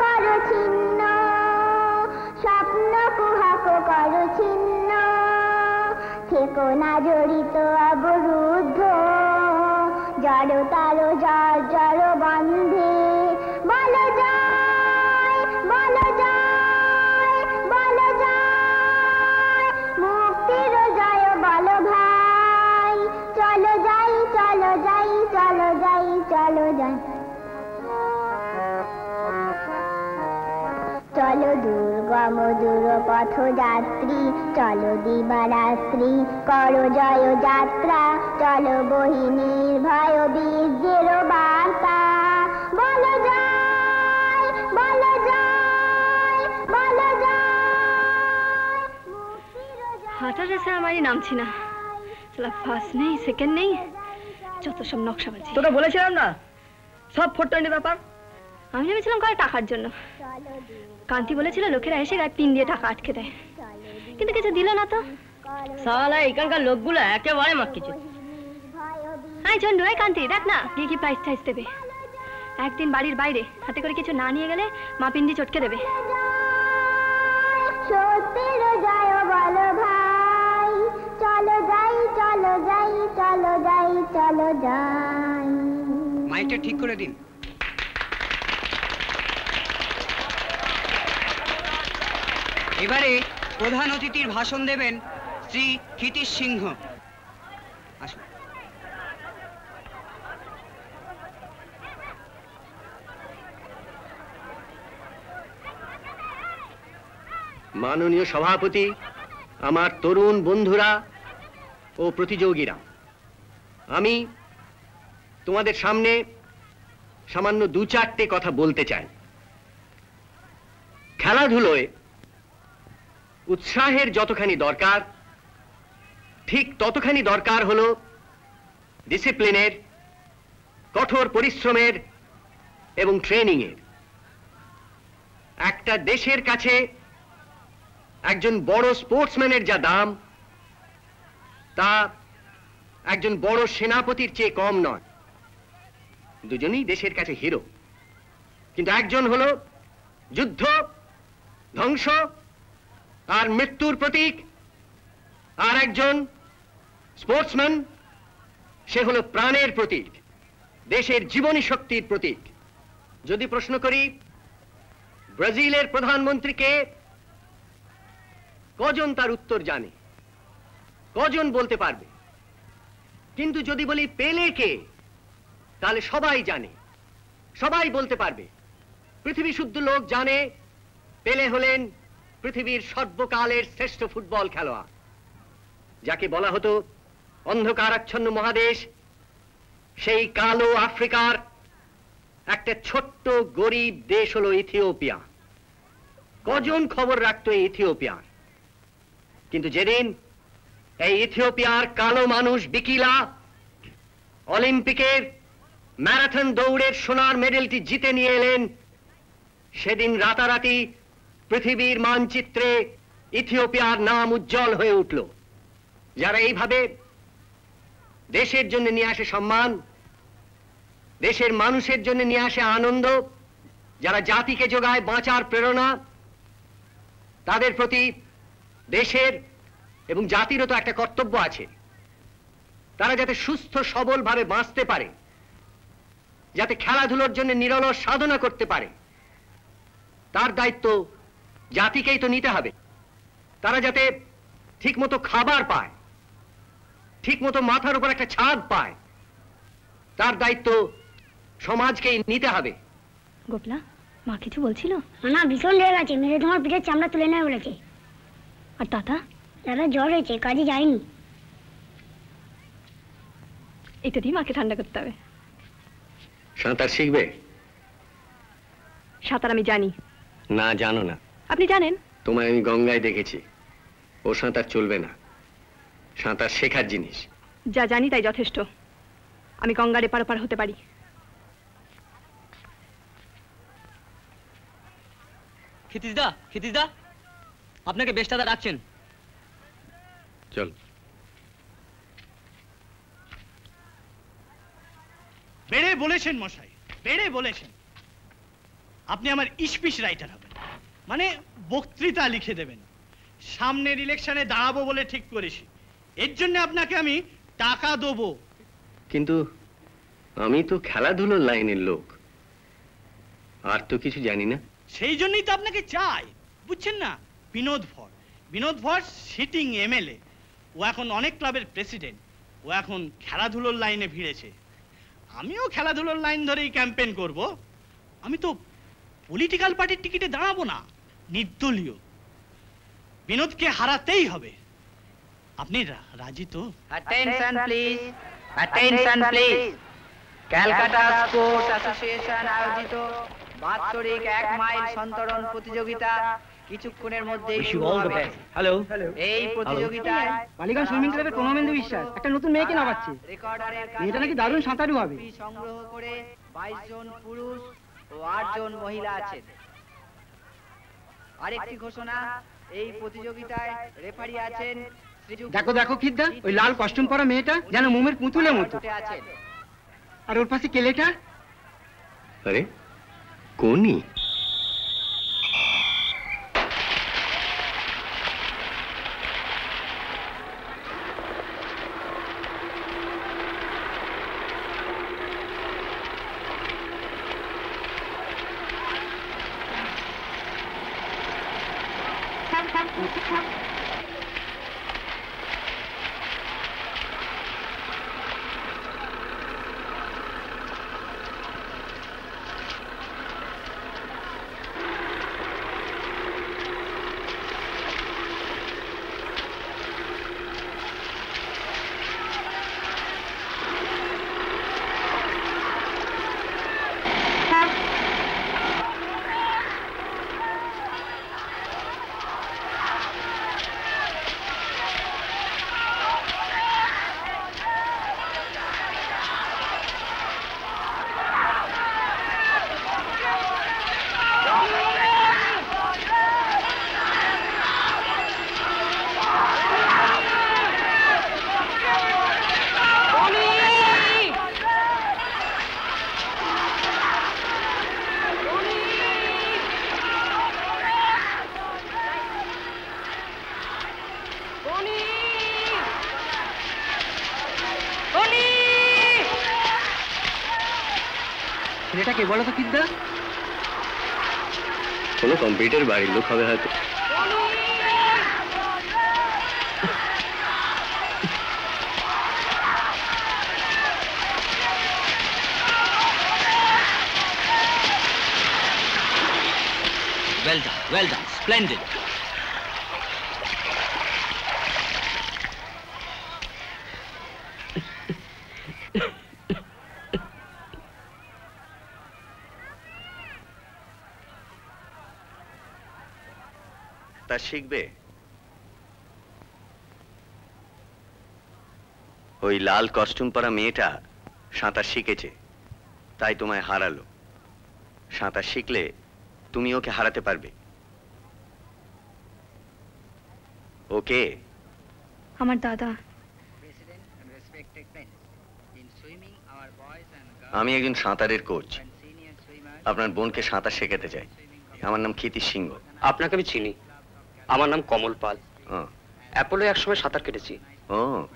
করো ছিন্ন স্বপ্ন কুহক করো ছিন্ন, থেকো না জড়িত অবরুদ্ধ জড়তার জড় বন্ধে। বলো যায় বলো যায় বলো যায় মুক্তির জয় বলো ভাই। চলো যাই চলো যাই চলো যাই চলো যাই চলো দুর্গম দূর পথ যাত্রী, চলো দিবারাত্রি করো জয় যাত্রা, চলো বহি নির্ভয় বীর্যের বার্তা। বলো যায় বলো যায় বলো যায়। হাঁটার রেসে আমারই নামছি না, চলা ফার্স্ট নেই সেকেন্ড নেই, যত সব নকশাবাজি। তোকে বলেছিলাম না সব 420 ব্যাপার। আমি ভেবেছিলাম করে টাকার জন্য। কান্তি বলেছিল লোকেরা এসে গায়ে পিন দিয়ে টাকা আটকে দেয়, কিন্তু কিছু দিল না তো। সালা এখানকার লোকগুলো একেবারে মাক্কিছে। আই চন্ডু, আই কান্তি, দেখ না গিয়ে কি প্রাইস টাইস দেবে। একদিন বাড়ির বাইরে হাতে করে কিছু না নিয়ে গেলে মা পিন দিয়ে চটকে দেবে। সত্যের জয় বলো ভাই। চলো যাই চলো যাই চলো যাই চলো যাই। মাইকটা ঠিক করে দিন। এবারে প্রধান অতিথির ভাষণ দেবেন শ্রী কীর্তি সিংহ। আসুন। মাননীয় সভাপতি, আমার তরুণ বন্ধুরা ও প্রতিযোগীরা, আমি তোমাদের সামনে সামান্য 2-4টে কথা বলতে চাই। খেলাধুলোয় উৎসাহের যতখানি দরকার, ঠিক ততখানি দরকার হলো ডিসিপ্লিনের, কঠোর পরিশ্রমের এবং ট্রেনিংয়ের। একটা দেশের কাছে একজন বড় স্পোর্টসম্যানের যা দাম, তা একজন বড় সেনাপতির চেয়ে কম নয়। দুজনেই দেশের কাছে হিরো, কিন্তু একজন হলো যুদ্ধ, ধ্বংস আর মৃত্যুর প্রতীক, আর একজন স্পোর্টসম্যান, সে হলো প্রাণের প্রতীক, দেশের জীবনী শক্তির প্রতীক। যদি প্রশ্ন করি ব্রাজিলের প্রধানমন্ত্রীকে, কজন তার উত্তর জানে? কজন বলতে পারবে? কিন্তু যদি বলি পেলেকে, তাহলে সবাই জানে, সবাই বলতে পারবে। পৃথিবী শুদ্ধ লোক জানে পেলে হলেন পৃথিবীর সর্বকালের শ্রেষ্ঠ ফুটবল খেলোয়াড়। যাকে বলা হতো অন্ধকারাচ্ছন্ন মহাদেশ, সেই কালো আফ্রিকার একটা ছোট্ট গরিব দেশ হলো ইথিওপিয়া। কজন খবর রাখতো এই ইথিওপিয়ার? কিন্তু যেদিন এই ইথিওপিয়ার কালো মানুষ বিকিলা অলিম্পিকের ম্যারাথন দৌড়ের সোনার মেডেলটি জিতে নিয়ে এলেন, সেদিন রাতারাতি পৃথিবীর মানচিত্রে ইথিওপিয়ার নাম উজ্জ্বল হয়ে উঠল। যারা এইভাবে দেশের জন্য নিয়ে আসে সম্মান, দেশের মানুষের জন্য নিয়ে আসে আনন্দ, যারা জাতিকে যোগায় বাঁচার প্রেরণা, তাদের প্রতি দেশের এবং জাতিরও তো একটা কর্তব্য আছে। তারা যাতে সুস্থ সবলভাবে বাঁচতে পারে, যাতে খেলাধুলোর জন্য নিরলস সাধনা করতে পারে, তার দায়িত্ব জাতিকেই তো নিতে হবে। তারা যাতে ঠিকমতো খাবার পায়, ঠিকমতো মাথার উপর একটা ছাদ পায়, তার দায়িত্ব সমাজকেই নিতে হবে। গোপলা, মা কিছু বলছিল? না, ভীষণ রেগে গেছে, মেরে তোমার পিঠের চামড়া তুলে নেয় বলেছে। আর দাদা? দাদা জ্বর হয়েছে, কাজে যায়নি। এটা দিয়ে মাকে ঠান্ডা করতে হবে। সাঁতার শিখবে? সাঁতার আমি জানি। না, জানো না। আপনি জানেন? তোমায় আমি গঙ্গায় দেখেছি। ও সাঁতার চলবে না, সাঁতার শেখার জিনিস। যা জানি তাই যথেষ্ট। আমি গঙ্গার এপার ওপার হতে পারি। ক্ষিতিশদা, আপনাকে বেশদাদা ডাকছেন। চল। বেড়ে বলেছেন মশাই, বেড়ে বলেছেন। আপনি আমার স্পিচ রাইটার হবেন, মানে বক্তৃতা লিখে দেবেন। সামনের ইলেকশনে দাঁড়াবো বলে ঠিক করেছি, এর জন্য আপনাকে আমি টাকা দেবো। কিন্তু আমি তো খেলাধুলোর লাইনের লোক, আর তো কিছু জানি না। সেই জন্যই তো আপনাকে চাই, বুঝছেন না? বিনোদ ভর সিটিং এমএলএ, ও এখন অনেক ক্লাবের প্রেসিডেন্ট, ও এখন খেলাধুলোর লাইনে ভিড়েছে। আমিও খেলাধুলোর লাইন ধরেই ক্যাম্পেইন করব। আমি তো পলিটিক্যাল পার্টির টিকিটে দাঁড়াবো না, নির্দলীয়। বিনোদকে হারাতেই হবে। আপনি রাজি তো? Attention please, attention please. Calcutta sports association আয়োজিত বাৎসরিক 1 মাইল সন্তরণ প্রতিযোগিতা কিছুক্ষণের মধ্যেই শুরু হবে। হ্যালো। এই প্রতিযোগিতায় বালিগঞ্জ সুইমিং ক্লাবের প্রণবেন্দু বিশ্বাস একটা নতুন মেয়েকে নামাচ্ছে। মেয়েটা নাকি দারুণ সাঁতারু হবে। সংগ্রহ করে 22 জন পুরুষ ও 8 জন মহিলা আছেন। আরেকটি ঘোষণা, এই প্রতিযোগিতায় রেফারি আছেন দেখো খিদ্দা, ওই লাল কস্টিউম পরা মেয়েটা যেন মোমের পুতুলের মতো। আর ওর পাশে কেলেটা। আরে কোনি? ছেলেটা কে বলো তো কিদ্দা? কোনো কম্পিউটার বাড়ির লোক হবে হয়তো। Well done, splendid. সাঁতার শিখবে? ওই লাল কস্টিউম পরা মেয়েটা সাঁতার শিখেছে, তাই তোমায় হারালো। সাঁতার শিখলে তুমি ওকে হারাতে পারবে। ওকে? আমার দাদা। আমি একজন সাঁতারের কোচ। আপনার বোনকে সাঁতার শেখাতে চাই। আমার নাম ক্ষিতিশ সিংহ। আপনাকে আমি চিনি, আমার নাম কমল পাল। অ্যাপোলো একসময় সাঁতার কেটেছি।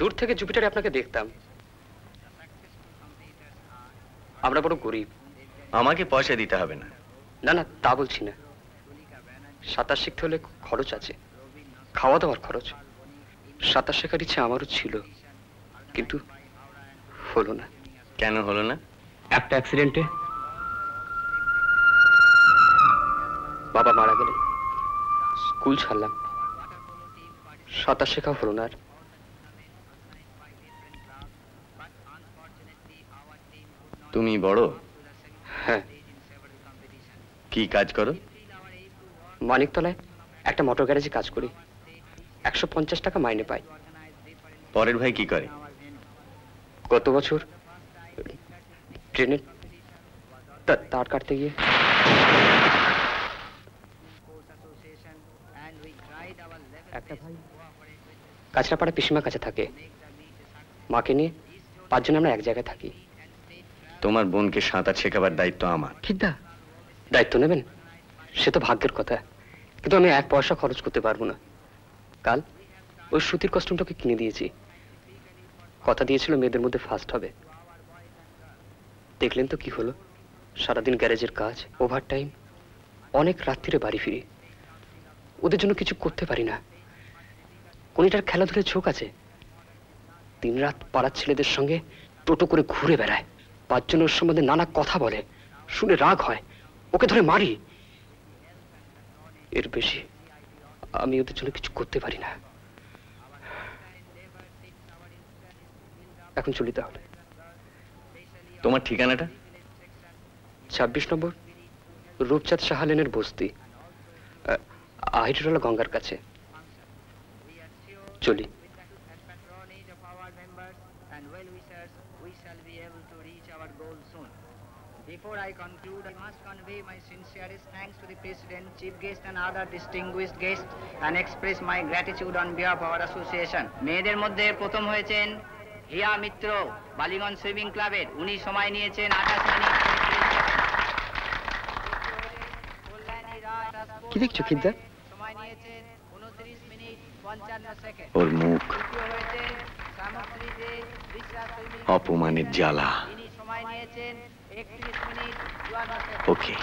দূর থেকে জুপিটারে আপনাকে দেখতাম। আমরা বড় গরিব। আমাকে পয়সা দিতে হবে না। না না, তা বলছি না। সাঁতার শিখতে হলে খরচ আছে, খাওয়া দাওয়ার খরচ। সাঁতার শেখার ইচ্ছে আমারও ছিল, কিন্তু হলো না। কেন হলো না? একটা অ্যাক্সিডেন্টে বাবা মারা গেলেন। স্কুল ছাড়লাম, সাঁতার শেখা হলো না আর। তুমি বড়? হ্যাঁ। কি কাজ করো? মানিকতলায় একটা মোটর গ্যারেজে কাজ করি। 150 টাকা মাইনে পাই। পরের ভাই কি করে? গত বছর ট্রেনের তার কাটতে গিয়ে একটা ভাই কাছড়াপাড়া পিসিমার কাছে থাকে। মাকে নিয়ে 5 জন আমরা এক জায়গায় থাকি। তোমার বোনকে সাঁতার শেখাবার দায়িত্ব আমার। কিদা দায়িত্ব নেবেন? সে তো ভাগ্যের কথা, কিন্তু আমি 1 পয়সা খরচ করতে পারবো না। কাল ওই সুতির কস্টিউমটাকে কিনে দিয়েছি। কথা দিয়েছিল মেয়েদের মধ্যে ফার্স্ট হবে। দেখলেন তো কি হলো? সারাদিন গ্যারেজের কাজ, ওভারটাইম, অনেক রাত্রিরে বাড়ি ফিরি। ওদের জন্য কিছু করতে পারি না। কোনটার খেলাধুলার ঝোঁক আছে। দিন রাত পাড়ার ছেলেদের সঙ্গে টোটো করে ঘুরে বেড়ায়। 5 জন ওর সম্বন্ধে নানা কথা বলে, শুনে রাগ হয়, ওকে ধরে মারি। এর বেশি আমি ওদের জন্য কিছু করতে পারি না। এখন চলি তাহলে। তোমার ঠিকানাটা? 26 নম্বর রূপচাঁদ সাহা লেনের বস্তি, আহিরুল্লাহ গঙ্গার কাছে। চলি। Before I conclude, I must convey my sincerest thanks to the President, Chief Guest and other distinguished guests and express my gratitude on behalf of our association. মেয়েদের মধ্যে প্রথম হয়েছেন হিয়া মিত্র, বালিগঞ্জ সুইমিং ক্লাবের। উনি সময় নিয়েছেন 28 মিনিট। কি দেখছো খিদ্দা? সময় নিয়েছেন 29 মিনিট 55 সেকেন্ড। ওর মুখ দ্বিতীয় হয়েছেন সামগ্রী দে রিসা সুইমিং। অপমানের জ্বালা। তিনি সময় নিয়েছেন 31 মিনিট 52 সেকেন্ড। ওকে।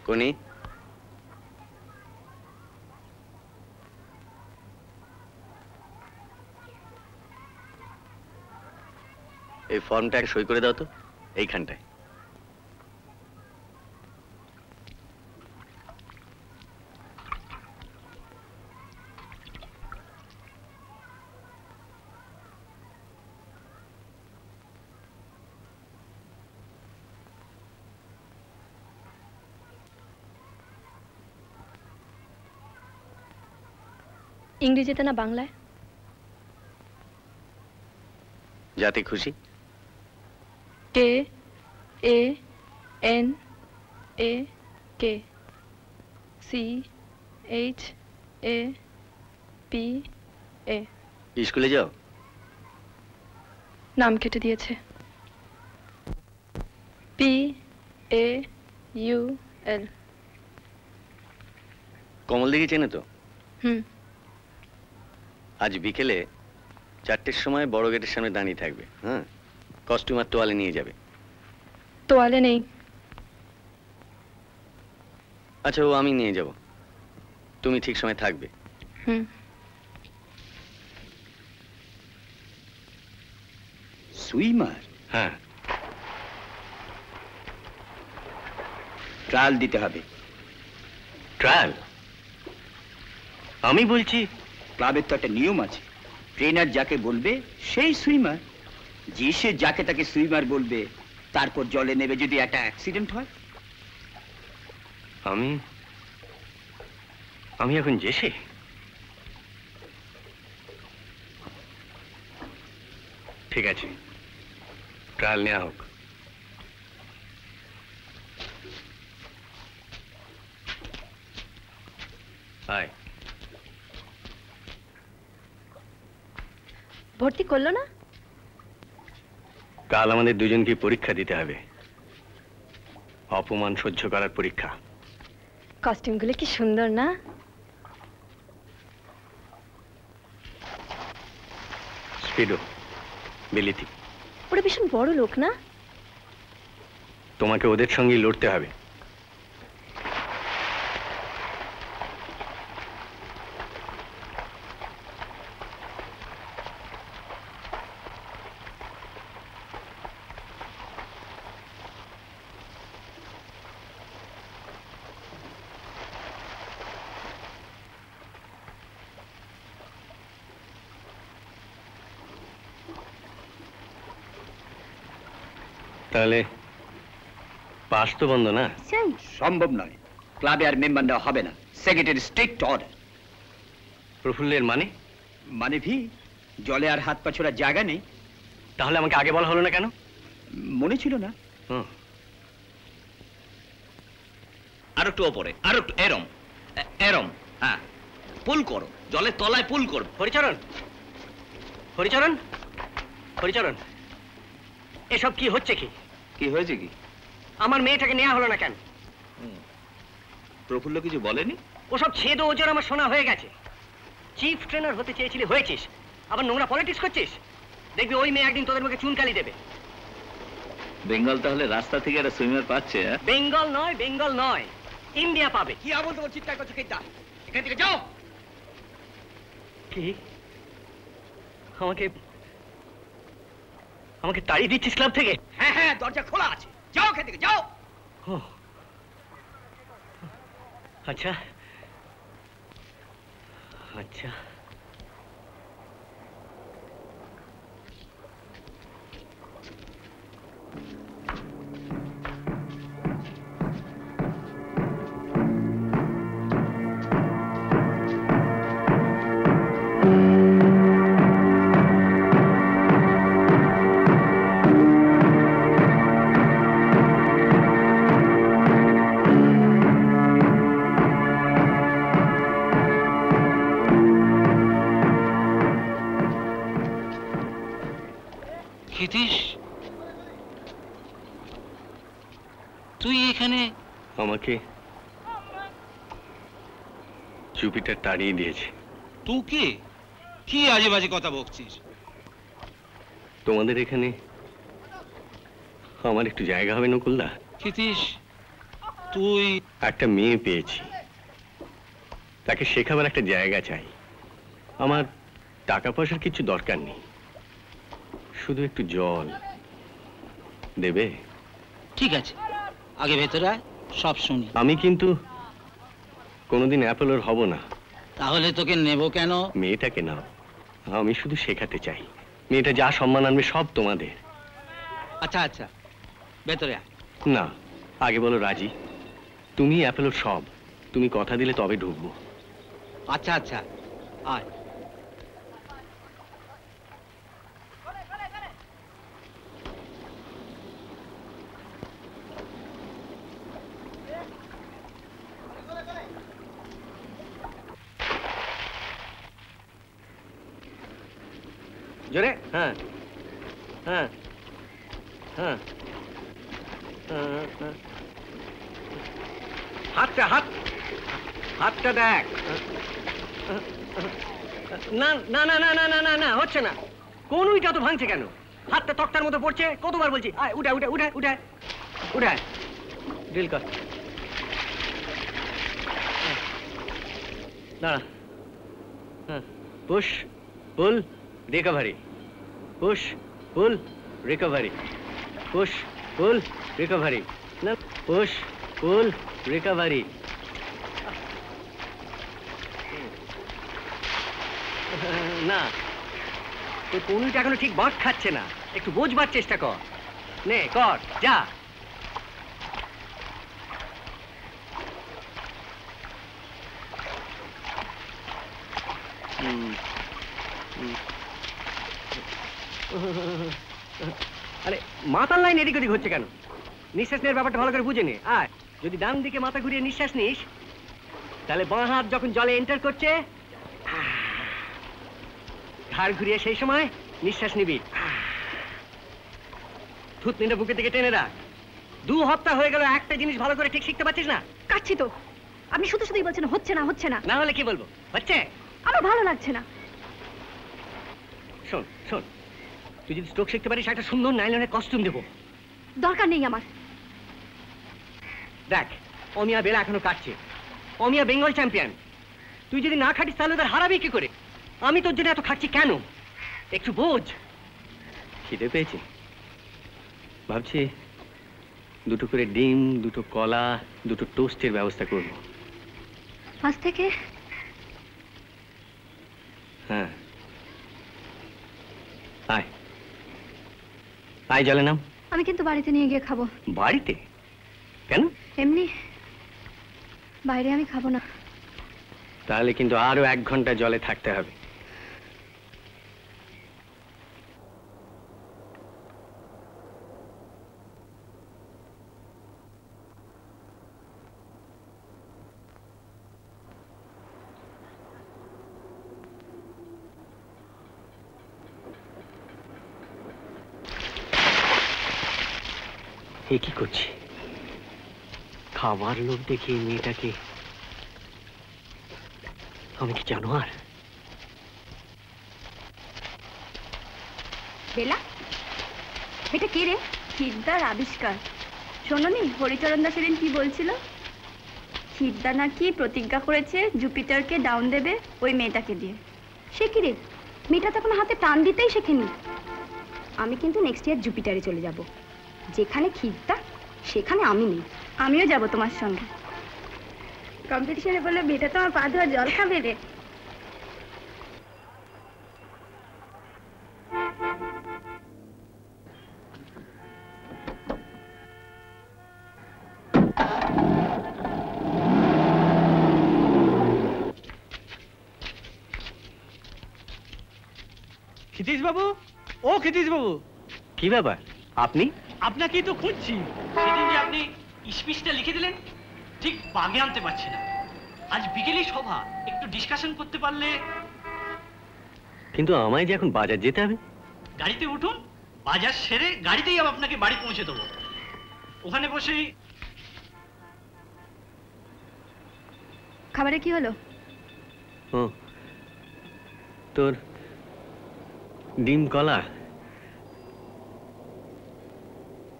কোনি? এই ফর্মটাকে সই করে দাও তো এইখানটায়। ইংরেজিতে না বাংলায়? যাতে খুশি। K A N A K C H A P A. স্কুলে যাও? নাম কেটে দিয়েছে। P A U L. কমল দিকে চেনে তো? হুম। আজ বিকেলে 4টের সময় বড় গেটের সামনে দাঁড়িয়ে থাকবে। হ্যাঁ, কস্টিউম আর তোয়ালে নিয়ে যাবে। তোয়ালে নেই। আচ্ছা, ও আমি নিয়ে যাব, তুমি ঠিক সময় থাকবে। হুম। সুইমার? হ্যাঁ। ট্রায়াল দিতে হবে। ট্রায়াল? আমি বলছি ক্লাবের তো একটা নিয়ম আছে, ট্রেনার যাকে বলবে সেই সুইমার। যে সে যাকে তাকে সুইমার বলবে, তারপর জলে নেবে যদি একটা অ্যাক্সিডেন্ট হয়। আমি এখন জেসে? ঠিক আছে, ট্রায়াল নেওয়া হোক। হাই। ভর্তি করলো না? কাল আমাদের দুজনকে পরীক্ষা দিতে হবে, অপমান সহ্য করার পরীক্ষা। কস্টিউমগুলো কি সুন্দর না? স্পিডো, বিলিতি। ওরা ভীষণ বড় লোক না? তোমাকে ওদের সঙ্গেই লড়তে হবে। তাহলে পাস তো বন্ধ না? সম্ভব নয়, ক্লাবে আর মেম্বার নেওয়া হবে না। Secretary strict order. প্রফুল্লের মানে? মানে ভি জলে আর হাত পা ছোড়ার জায়গা নেই। তাহলে আমাকে আগে বলা হলো না কেন? মনে ছিল না। আর একটু ওপরে, আর একটু এরম এরম। হ্যাঁ, পুল করো, জলের তলায় পুল করো। হরিচরণ, হরিচরণ, হরিচরণ, এসব কি হচ্ছে? কি হয়েছে? কি আমার মেয়েটাকে নেওয়া হলো না কেন? প্রফুল্ল কিছু বলেনি? ওসব ছেদ ওজোর আমার শোনা হয়ে গেছে। চিফ ট্রেনার হতে চেয়েছিলি, হয়েছিস, আবার নোংরা পলিটিক্স করছিস। দেখবি ওই মেয়ে একদিন তোদের মুখে চুনকালি দেবে। বেঙ্গল তাহলে রাস্তা থেকে একটা সুইমার পাচ্ছে? বেঙ্গল নয়, বেঙ্গল নয়, ইন্ডিয়া পাবে। কি আমল তোমার চিৎকার করছো? এখান থেকে যাও। কি আমাকে আমাকে তাড়িয়ে দিচ্ছিস ক্লাব থেকে? হ্যাঁ হ্যাঁ, দরজা খোলা আছে, যাও এখান থেকে, যাও। আচ্ছা আচ্ছা। তুই এখানে? আমাকে জুপিটার তাড়িয়ে দিয়েছে। তোকে? কি আজে বাজে কথা বকছিস? তোমাদের এখানে আমার একটু জায়গা হবে নকুলদা? ক্ষিতীশ, তুই? একটা মেয়ে পেয়েছি, তাকে শেখাবার একটা জায়গা চাই। আমার টাকা পয়সার কিছু দরকার নেই, শুধু একটু জল দেবে? ঠিক আছে, আগে ভেতরে আয়, সব শুনি। আমি কিন্তু কোনোদিন অ্যাপেলোর হব না। তাহলে তোকে নেব কেন? মেয়েটাকে নাও, আমি শুধু শেখাতে চাই। মেয়েটা যা সম্মান আনবে সব তোমাদের। আচ্ছা আচ্ছা, ভেতরে আয়। না, আগে বলো রাজি। তুমি অ্যাপেলোর সব, তুমি কথা দিলে তবে ঢুকবো। আচ্ছা আচ্ছা, আয়। জোরে, হ্যাঁ হ্যাঁ হ্যাঁ। হাতটা হাতটা দেখ। না না না না না না না না, হচ্ছে না। কোন উইটা তো ভাঙছে কেন? হাতটা তক্তার মতো পড়ছে। কতবার বলছি, আয় উঠা উঠা উঠা উঠা উঠা, ড্রিল কর। দাঁড়া, হ্যাঁ, পুশ পুল রিকভারি, পুশ পুল রিকভারি, পুশ পুল রিকভারি, না পুশ ফুল রিকভারি। না, তোর কনুইটা এখনো ঠিক বাঁক খাচ্ছে না, একটু বোঝবার চেষ্টা কর। নে কর, যা। আরে মাথার লাইন এদিক ওদিক হচ্ছে কেন? নিঃশ্বাস নেওয়ার ব্যাপারটা ভালো করে বুঝে নে। আর যদি ডান দিকে মাথা ঘুরিয়ে নিঃশ্বাস নিস, তাহলে বাঁ হাত যখন জলে এন্টার করছে, ঘাড় ঘুরিয়ে সেই সময় নিঃশ্বাস নিবি। থুতনিটা বুকের দিকে টেনে রাখ। 2 হপ্তাহ হয়ে গেল, একটা জিনিস ভালো করে ঠিক শিখতে পারছিস না। কাচ্ছি তো, আপনি শুধু শুধুই বলছেন হচ্ছে না হচ্ছে না। না হলে কি বলবো? হচ্ছে। আমার ভালো লাগছে না। শোন শোন, তুই যদি স্ট্রোক শিখতে পারিস, একটা সুন্দর নাইলনের কস্টিউম দেবো। দরকার নেই আমার। দেখ, অমিয়া বেলা এখনো কাটছে। অমিয়া বেঙ্গল চ্যাম্পিয়ন। তুই যদি না খাটিস তাহলে ওদের হারাবি কি করে? আমি তোর জন্য এত খাচ্ছি কেন? একটু বোঝ। খিদে পেয়েছি, ভাবছি 2টো করে ডিম, 2টো কলা, 2টো টোস্টের ব্যবস্থা করবো। আজ থেকে? হ্যাঁ, আয় আয়, জলে নাম। আমি কিন্তু বাড়িতে নিয়ে গিয়ে খাবো। বাড়িতে? কেন? এমনি, বাইরে আমি খাবো না। তাহলে কিন্তু আরো 1 ঘন্টা জলে থাকতে হবে। এ কি করছি? খাবার লোভ দেখি মেয়েটাকে। আমি কি জানোয়ার? বেলা, এটা কে রে? খিদ্দার আবিষ্কার। শোনোনি হরিচরণ দাস সেদিন কি বলছিল? খিদ্দা নাকি প্রতিজ্ঞা করেছে জুপিটারকে ডাউন দেবে ওই মেয়েটাকে দিয়ে। সে কি রে, মেয়েটা তখন হাতে টান দিতেই শেখেনি। আমি কিন্তু নেক্সট ইয়ার জুপিটারে চলে যাব। যেখানে খিদ্দা সেখানে আমি নেই। আমিও যাব তোমার সঙ্গে। কম্পিটিশনে বলে মেয়েটা তো আমার পা ধোয়া জল খাবে রে। ক্ষিতীশ বাবু, ও ক্ষিতীশ বাবু। কি ব্যাপার? আপনি? আপনাকেই তো খুঁজছি। সেদিন যে আপনি স্পিচটা লিখে দিলেন, ঠিক বাগে আনতে পারছি না। আজ বিকেলেই সভা, একটু ডিসকাশন করতে পারলে। কিন্তু আমায় যে এখন বাজার যেতে হবে। গাড়িতে উঠুন, বাজার সেরে গাড়িতেই আপনাকে বাড়ি পৌঁছে দেবো। ওখানে বসেই। খাবারে কি হলো? ও, তোর ডিম কলা।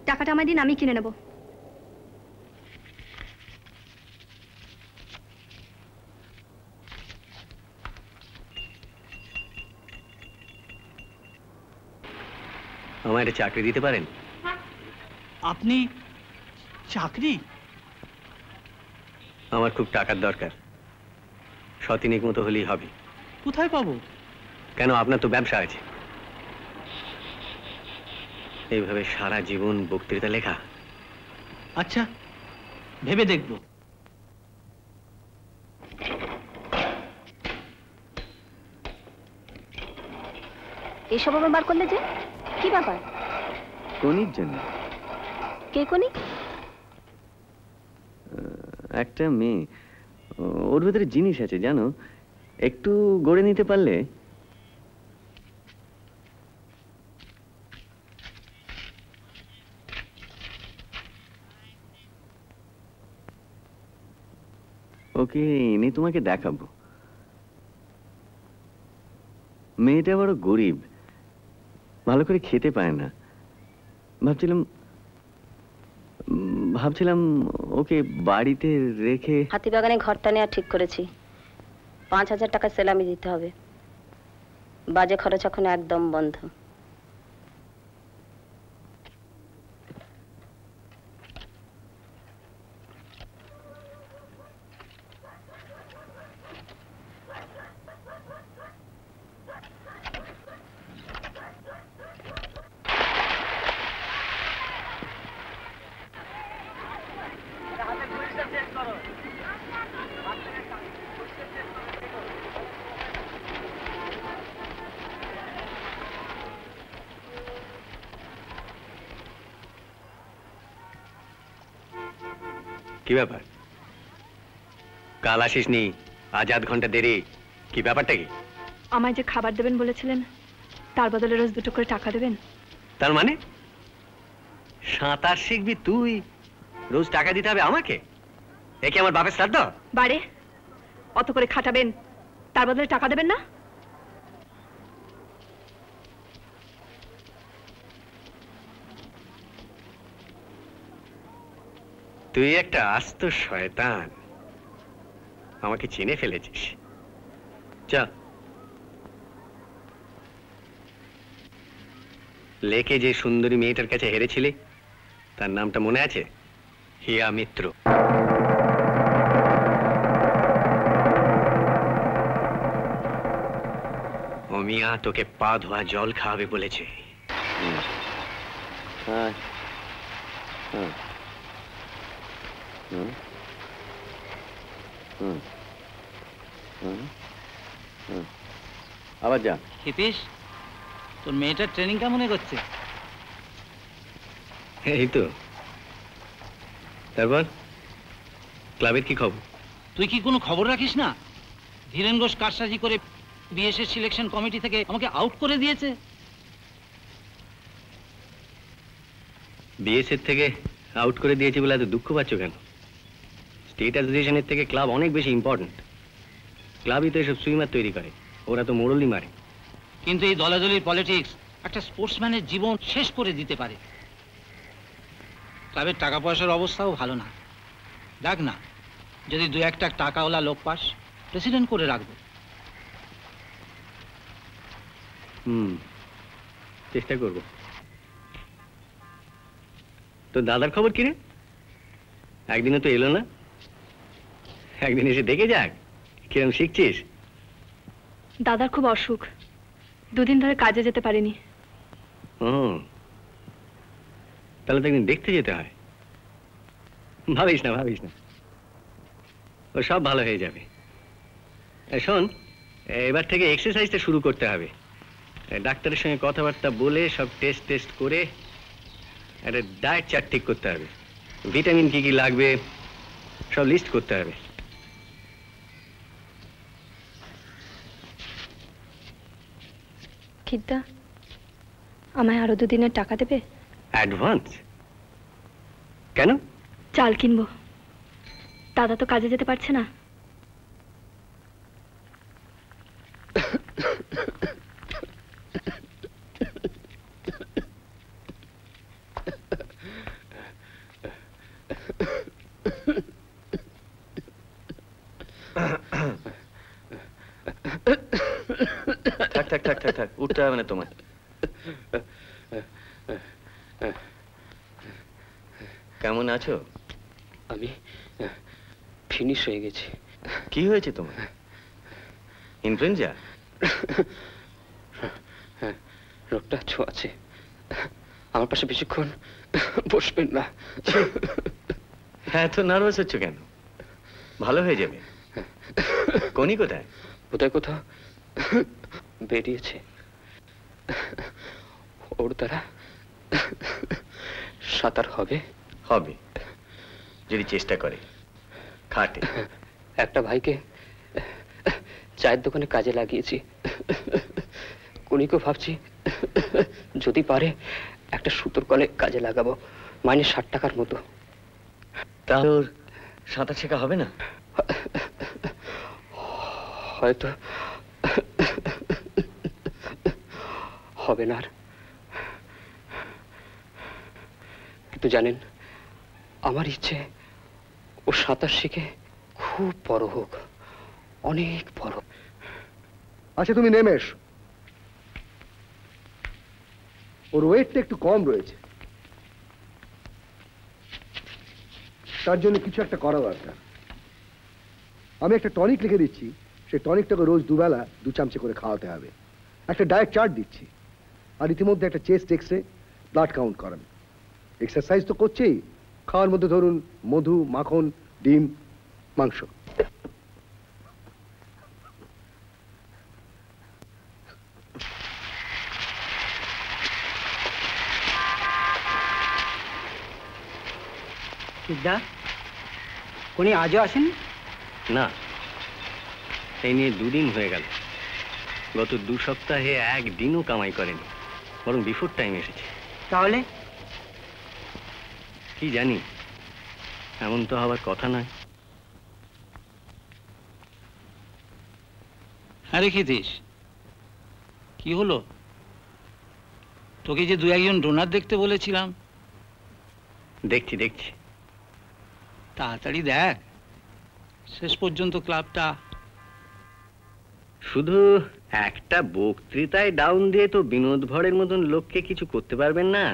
টাকাটা আমায় দিন, আমি কিনে নেব। আমায় একটা চাকরি দিতে পারেন? আপনি চাকরি? আমার খুব টাকার দরকার। 7-8 মতো হলেই হবে। কোথায় পাবো? কেন, আপনার তো ব্যবসা আছে। এইভাবে সারা জীবন বক্তৃতা লেখা? আচ্ছা, ভেবে দেখব। এসব আবার বার করলে যে কি ব্যাপার? কোনির জন্য। কে কোনি? একটা মেয়ে, ওর ভেতরে জিনিস আছে জানো, একটু গড়ে নিতে পারলে। ওকে এনে তোমাকে দেখাবো। মেয়েটা বড় গরিব, ভালো করে খেতে পায় না। ভাবছিলাম ওকে বাড়িতে রেখে। হাতিবাগানে ঘরটা নেওয়া ঠিক করেছি। 5,000 টাকা সেলামি দিতে হবে। বাজে খরচ এখন একদম বন্ধ। কি ব্যাপার? কাল আসিসনি, আজ আধ ঘন্টা দেরি, কি ব্যাপারটা কি? আমায় যে খাবার দেবেন বলেছিলেন, তার বদলে রোজ 2টো করে টাকা দেবেন। তার মানে সাঁতার শিখবি তুই, রোজ টাকা দিতে হবে আমাকে? এ কি আমার বাপের শ্রাদ্ধ? বাড়ে অত করে খাটাবেন, তার বদলে টাকা দেবেন না? তুই একটা আস্ত শয়তান, আমাকে চিনে ফেলেছিস। চা লেকে যে সুন্দরী মেয়েটার কাছে হেরেছিলি, তার নামটা মনে আছে? হিয়া মিত্র। অমিয়া তোকে পা ধোয়া জল খাওয়াবে বলেছে। আবার যা। হিতেশ, তোর মেয়েটার ট্রেনিং কেমন করছে? এই তো। তারপর ক্লাবের কি খবর? তুই কি কোনো খবর রাখিস না? ধীরেন ঘোষ কারসাজি করে বিএসএস সিলেকশন কমিটি থেকে আমাকে আউট করে দিয়েছে। বিএসএর থেকে আউট করে দিয়েছি বলে এত দুঃখ পাচ্ছ কেন? স্টেট অ্যাসোসিয়েশনের থেকে ক্লাব অনেক বেশি ইম্পর্টেন্ট। ক্লাবই তো এসব সুইমার তৈরি করে, ওরা তো মোড়লই মারে। কিন্তু এই দলাদলির পলিটিক্স একটা স্পোর্টসম্যানের জীবন শেষ করে দিতে পারে। ক্লাবের টাকা পয়সার অবস্থাও ভালো না। দেখ না, যদি 2-1টা টাকাওয়ালা লোক পাস, প্রেসিডেন্ট করে রাখবো। চেষ্টা করব। তো দাদার খবর কি রে? একদিনও তো এলো না। একদিন এসে দেখে যাক কিরম শিখছিস। দাদার খুব অসুখ, 2 দিন ধরে কাজে যেতে পারিনি। তাহলে তো একদিন দেখতে যেতে হয়। ভাবিস না, ভাবিস না, ও সব ভালো হয়ে যাবে। শোন, এবার থেকে এক্সারসাইজটা শুরু করতে হবে। ডাক্তারের সঙ্গে কথাবার্তা বলে সব টেস্ট করে একটা ডায়েট চার্ট ঠিক করতে হবে। ভিটামিন কি কি লাগবে সব লিস্ট করতে হবে। খিদ্দা, আমায় আরো 2 দিনের টাকা দেবে? অ্যাডভান্স? কেন? চাল কিনবো। দাদা তো কাজে যেতে পারছে না। থাক, উঠতে হবে না তোমার। কেমন আছো? আমি ফিনিশ হয়ে গেছি। কি হয়েছে তোমার? ইনফ্লুয়েঞ্জা? রোগটা ছোঁয়াছে। আমার পাশে বেশিক্ষণ বসবেন না। হ্যাঁ, তো নার্ভাস হচ্ছ কেন? ভালো হয়ে যাবে। কোনি কোথায়? কোথাও বেরিয়েছে। ওর দ্বারা সাঁতার হবে? হবে, যদি চেষ্টা করে। খাটে। একটা ভাইকে চায়ের দোকানে কাজে লাগিয়েছি। কোনিকেও ভাবছি যদি পারে একটা সুতোর কলে কাজে লাগাবো, মাইনে 60 টাকার মতো। তাহলে ওর সাঁতার শেখা হবে না? হয়তো হবে না। কিন্তু জানেন, আমার ইচ্ছে ও সাঁতার শিখে খুব বড় হোক, অনেক বড়। আচ্ছা, তুমি নেমে এসো। ওর ওয়েটটা একটু কম রয়েছে, তার জন্য কিছু একটা করা দরকার। আমি একটা টনিক লিখে দিচ্ছি, সেই টনিকটাকে রোজ 2 বেলা 2 চামচে করে খাওয়াতে হবে। একটা ডায়েট চার্ট দিচ্ছি, আর ইতিমধ্যে একটা চেস্ট এক্সরে, ব্লাড কাউন্ট করান। এক্সারসাইজ তো করছেই, খাওয়ার মধ্যে ধরুন মধু, মাখন, ডিম, মাংস। সিদ্ধা, উনি আজও আসেন? না, এই নিয়ে 2 দিন হয়ে গেল। গত 2 সপ্তাহে একদিনও কামাই করেনি, বরং বিফোর টাইম এসেছে। তাহলে কি জানি, এমন তো হওয়ার কথা নয়। আরে ক্ষিতীশ, কি হলো? তোকে যে 2-1 ডোনার দেখতে বলেছিলাম। দেখছি। তাড়াতাড়ি দেখ, শেষ পর্যন্ত ক্লাবটা। শুধু একটা বক্তৃতায় ডাউন দিয়ে তো বিনোদ ভড়ের মতন লোককে কিছু করতে পারবেন না।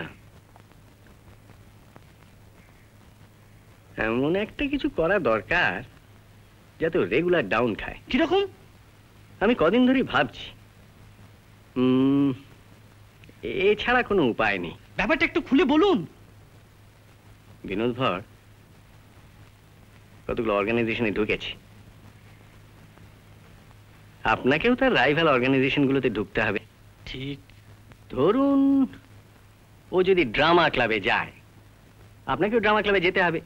এমন একটা কিছু করা দরকার যাতে রেগুলার ডাউন খায়। কিরকম? আমি কদিন ধরেই ভাবছি, এছাড়া কোনো উপায় নেই। ব্যাপারটা একটু খুলে বলুন। বিনোদ ভড় কতগুলো অর্গানাইজেশনে ঢুকেছে, আপনাকেও তার রাইভাল অর্গানাইজেশনগুলোতে ঢুকতে হবে। ঠিক। ধরুন ও যদি ড্রামা ক্লাবে যায়, আপনাকেও ড্রামা ক্লাবে যেতে হবে।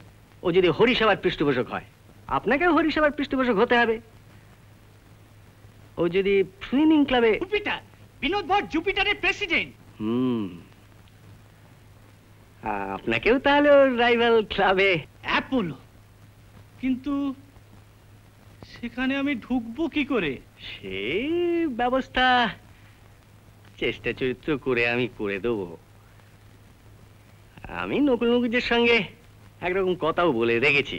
ও যদি হরিসভার পৃষ্ঠপোষক হয়, আপনাকেও হরিসভার পৃষ্ঠপোষক হতে হবে। ও যদি সুইমিং ক্লাবে, জুপিটার, বিনোদ ভড় জুপিটারের প্রেসিডেন্ট। আপনাকেও তাহলে ওর রাইভাল ক্লাবে। অ্যাপোলো। কিন্তু সেখানে আমি ঢুকবো কি করে? সেই ব্যবস্থা চেষ্টা চরিত্র করে আমি করে দেবো। আমি নকুল মুখুজ্জের সঙ্গে একরকম কথাও বলে রেখেছি।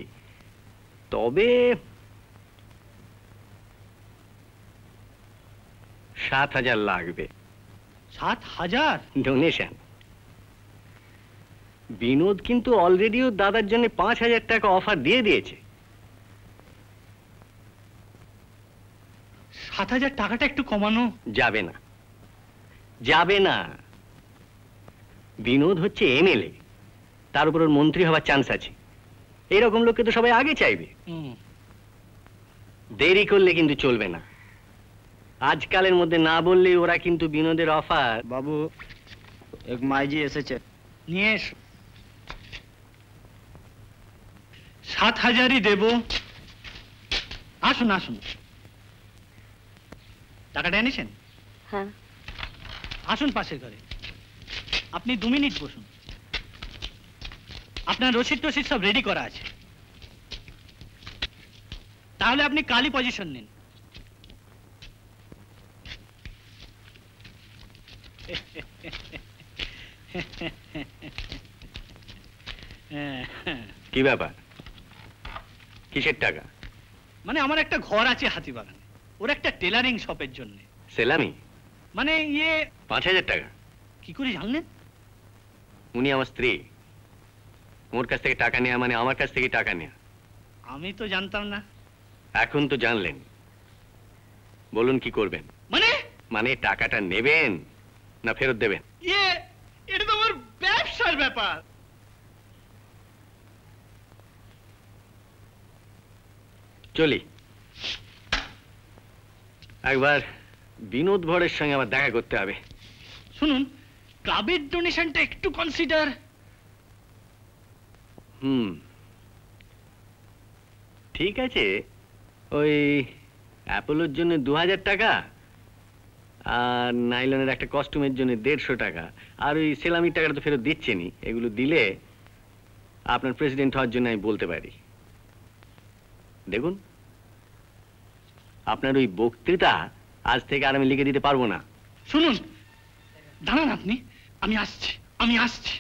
তবে 7,000 লাগবে। 7,000 ডোনেশন। বিনোদ কিন্তু অলরেডি ওর দাদার জন্য 5,000 টাকা অফার দিয়ে দিয়েছে। 7,000 টাকাটা একটু কমানো যাবে না, যাবে না। বিনোদ হচ্ছে এমএলএ, তার উপর ওর মন্ত্রী হওয়ার চান্স আছে। এরকম লোককে তো সবাই আগে চাইবে। দেরি করলে কিন্তু চলবে না। আজকালের মধ্যে না বললে ওরা কিন্তু বিনোদের অফার। বাবু, এক মাইজি এসেছে, নিয়ে এসো। 7,000ই দেব। আসুন আসুন। টাকাটা এনেছেন? হ্যাঁ। আসুন পাশের ঘরে। আপনি 2 মিনিট বসুন। আপনার রসিদ টসিদ সব রেডি করা আছে। তাহলে আপনি কালই পজিশন নিন। কি ব্যাপার? কিসের টাকা? মানে আমার একটা ঘর আছে হাতিবাগানে, ওর একটা টেলারিং শপের জন্য। সেলামি? মানে 5,000 টাকা। কি করে জানলেন? উনি আমার স্ত্রী, ওর কাছ থেকে টাকা নেওয়া মানে আমার কাছ থেকে টাকা নেওয়া। আমি তো জানতাম না। এখন তো জানলেন। বলুন কি করবেন? মানে টাকাটা নেবেন না ফেরত দেবেন? এটা তো আমার ব্যবসার ব্যাপার। চলি, একবার বিনোদ ভড়ের সঙ্গে আমার দেখা করতে হবে। শুনুন, ক্লাবের ডোনেশনটা একটু কনসিডার। ঠিক আছে, ওই অ্যাপোলোর জন্য 2,000 টাকা, আর নাইলনের একটা কস্টিউমের জন্য 150 টাকা, আর ওই সেলামির টাকাটা তো ফেরত দিচ্ছেনি। এগুলো দিলে আপনার প্রেসিডেন্ট হওয়ার জন্য আমি বলতে পারি। দেখুন, আপনার ওই বক্তৃতা আজ থেকে আর আমি লিখে দিতে পারবো না। শুনুন, দাঁড়ান আপনি, আমি আসছি।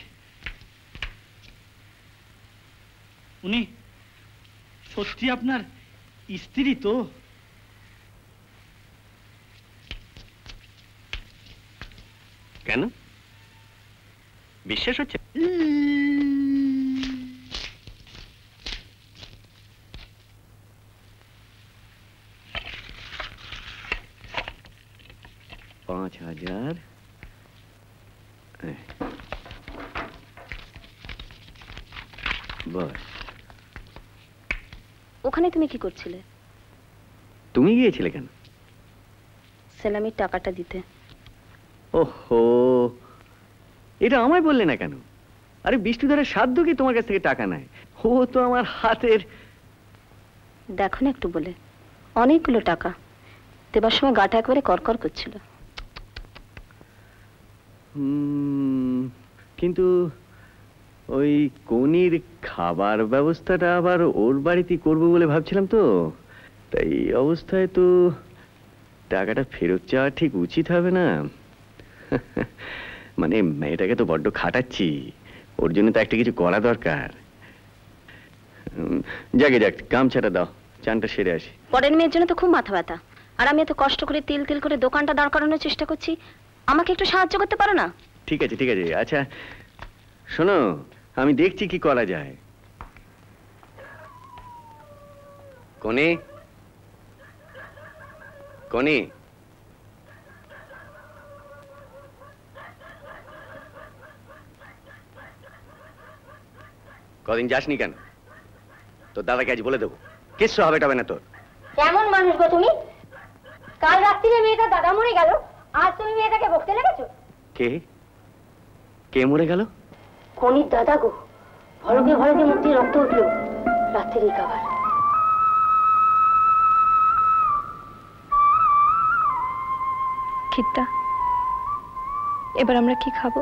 উনি সত্যি আপনার স্ত্রী তো? কেন, বিশ্বাস হচ্ছে? পাঁচ হাজার। ওখানে তুমি কি করছিলে? তুমি গিয়েছিলে কেন? সেলামির টাকাটা দিতে। ওহো, এটা আমায় বললে না কেন? আরে বিষ্ণুধরের সাধ্য কি তোমার কাছ থেকে টাকা নেয়? ও তো আমার হাতের দেখো না একটু বলে, অনেকগুলো টাকা। দেবার সময় গাটা একবারে করকর করছিল। কিন্তু ওই কনির খাবার ব্যবস্থাটা আবার ওর বাড়িতেই করবো বলে ভাবছিলাম তো, তাই অবস্থায় তো টাকাটা ফেরত চাওয়া ঠিক উচিত হবে না। মানে মেয়েটাকে তো বড্ড খাটাচ্ছি, ওর জন্য তো একটা কিছু করা দরকার। যাকে যাক, গামছাটা দাও, চানটা সেরে আসি। পরের মেয়ের জন্য তো খুব মাথা ব্যথা, আর আমি এত কষ্ট করে তিল তিল করে দোকানটা দাঁড় করানোর চেষ্টা করছি। আমাকে একটু সাহায্য করতে পারো না? ঠিক আছে ঠিক আছে। আচ্ছা শোনো, আমি দেখছি কি করা যায়। কনে কনে, কদিন যাসনি কেন? তোর দাদাকে আজ বলে দেবো, কিচ্ছু হবে না তোর। কেমন মানুষ গো তুমি? কাল রাত্রিরে মেয়েটা দাদা মরে গেল, আজ তুমি মেয়েটাকে বকতে লেগেছো? কে কে মরে গেল? কনির দাদা গো, ভরকে ভরকে মুখ দিয়ে রক্ত উঠলো রাত্রির খাবার। খিত্তা, এবার আমরা কি খাবো?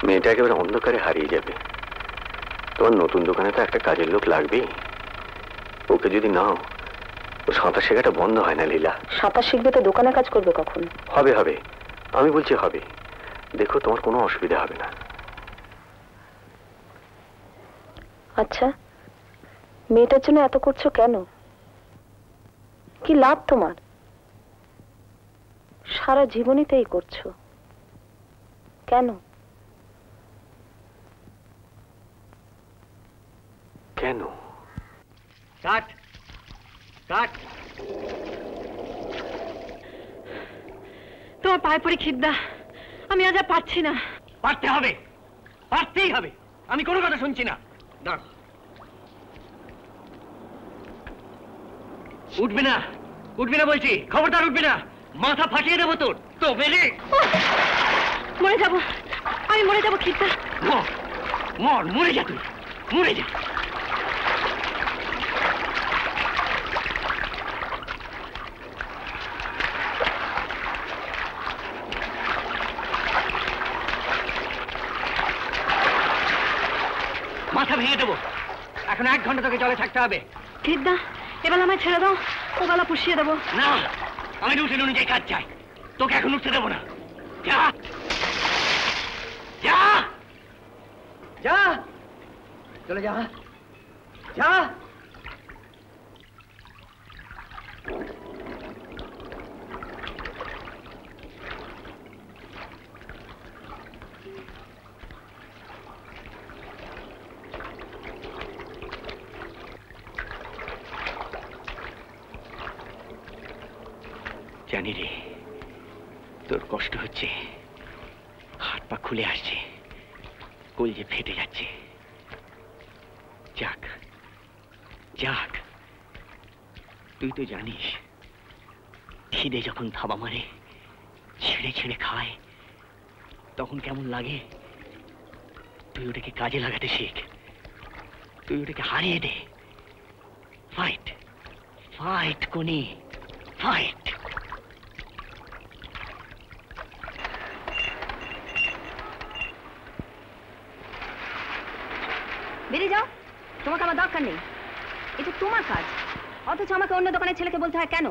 মেয়েটা একেবারে অন্ধকারে হারিয়ে যাবে। তোমার নতুন দোকানে তো একটা কাজের লোক লাগবেই। ওকে যদি নাও, ও সাঁতার শেখাটা বন্ধ হয় না লীলা। সাঁতার শিখবে তো দোকানে কাজ করবে কখন? হবে হবে, আমি বলছি হবে। দেখো, তোমার কোনো অসুবিধা হবে না। আচ্ছা, মেয়েটার জন্য এত করছো কেন? কি লাভ তোমার? সারা জীবনই তো এই করছো, কেন? কেন? কাট কাট। তোমার পায়ে পড়ে খিদ্দা, আমি আজ আর পারছি না। পারতে হবে, পারতেই হবে। আমি কোনো কথা শুনছি না। উঠবে না, উঠবে না বলছি, খবরদার উঠবে না, মাথা ফাটিয়ে দেবো তোর। তো বেরে মরে যাবো, আমি মরে যাবো খিদ্দা। মর মর, মরে যা তুই, মরে যা। মাথা ভেঙে দেবো। এখন 1 ঘন্টা তোকে জলে থাকতে হবে। খিদ্দা, এবার আমায় ছেড়ে দাও, ও বেলা পুষিয়ে দেবো। না, আমি রুটিন অনুযায়ী কাজ চাই, তোকে এখন উঠতে দেবো না। যা যা যা, চলে যা যা। জানি রে, তোর কষ্ট হচ্ছে, হাত পা খুলে আসছে, কলজে ফেটে যাচ্ছে। যাক যাক, তুই তো জানিস খিদে যখন থাবা মারে, ছেড়ে ছেড়ে খায়, তখন কেমন লাগে। তুই ওটাকে কাজে লাগাতে শেখ, তুই ওটাকে হারিয়ে দে। ফাইট ফাইট কোনি, ফাইট। বেরিয়ে যাও, তোমাকে আমার দরকার নেই। এটা তোমার কাজ, অথচ আমাকে অন্য দোকানের ছেলেকে বলতে হয় কেন?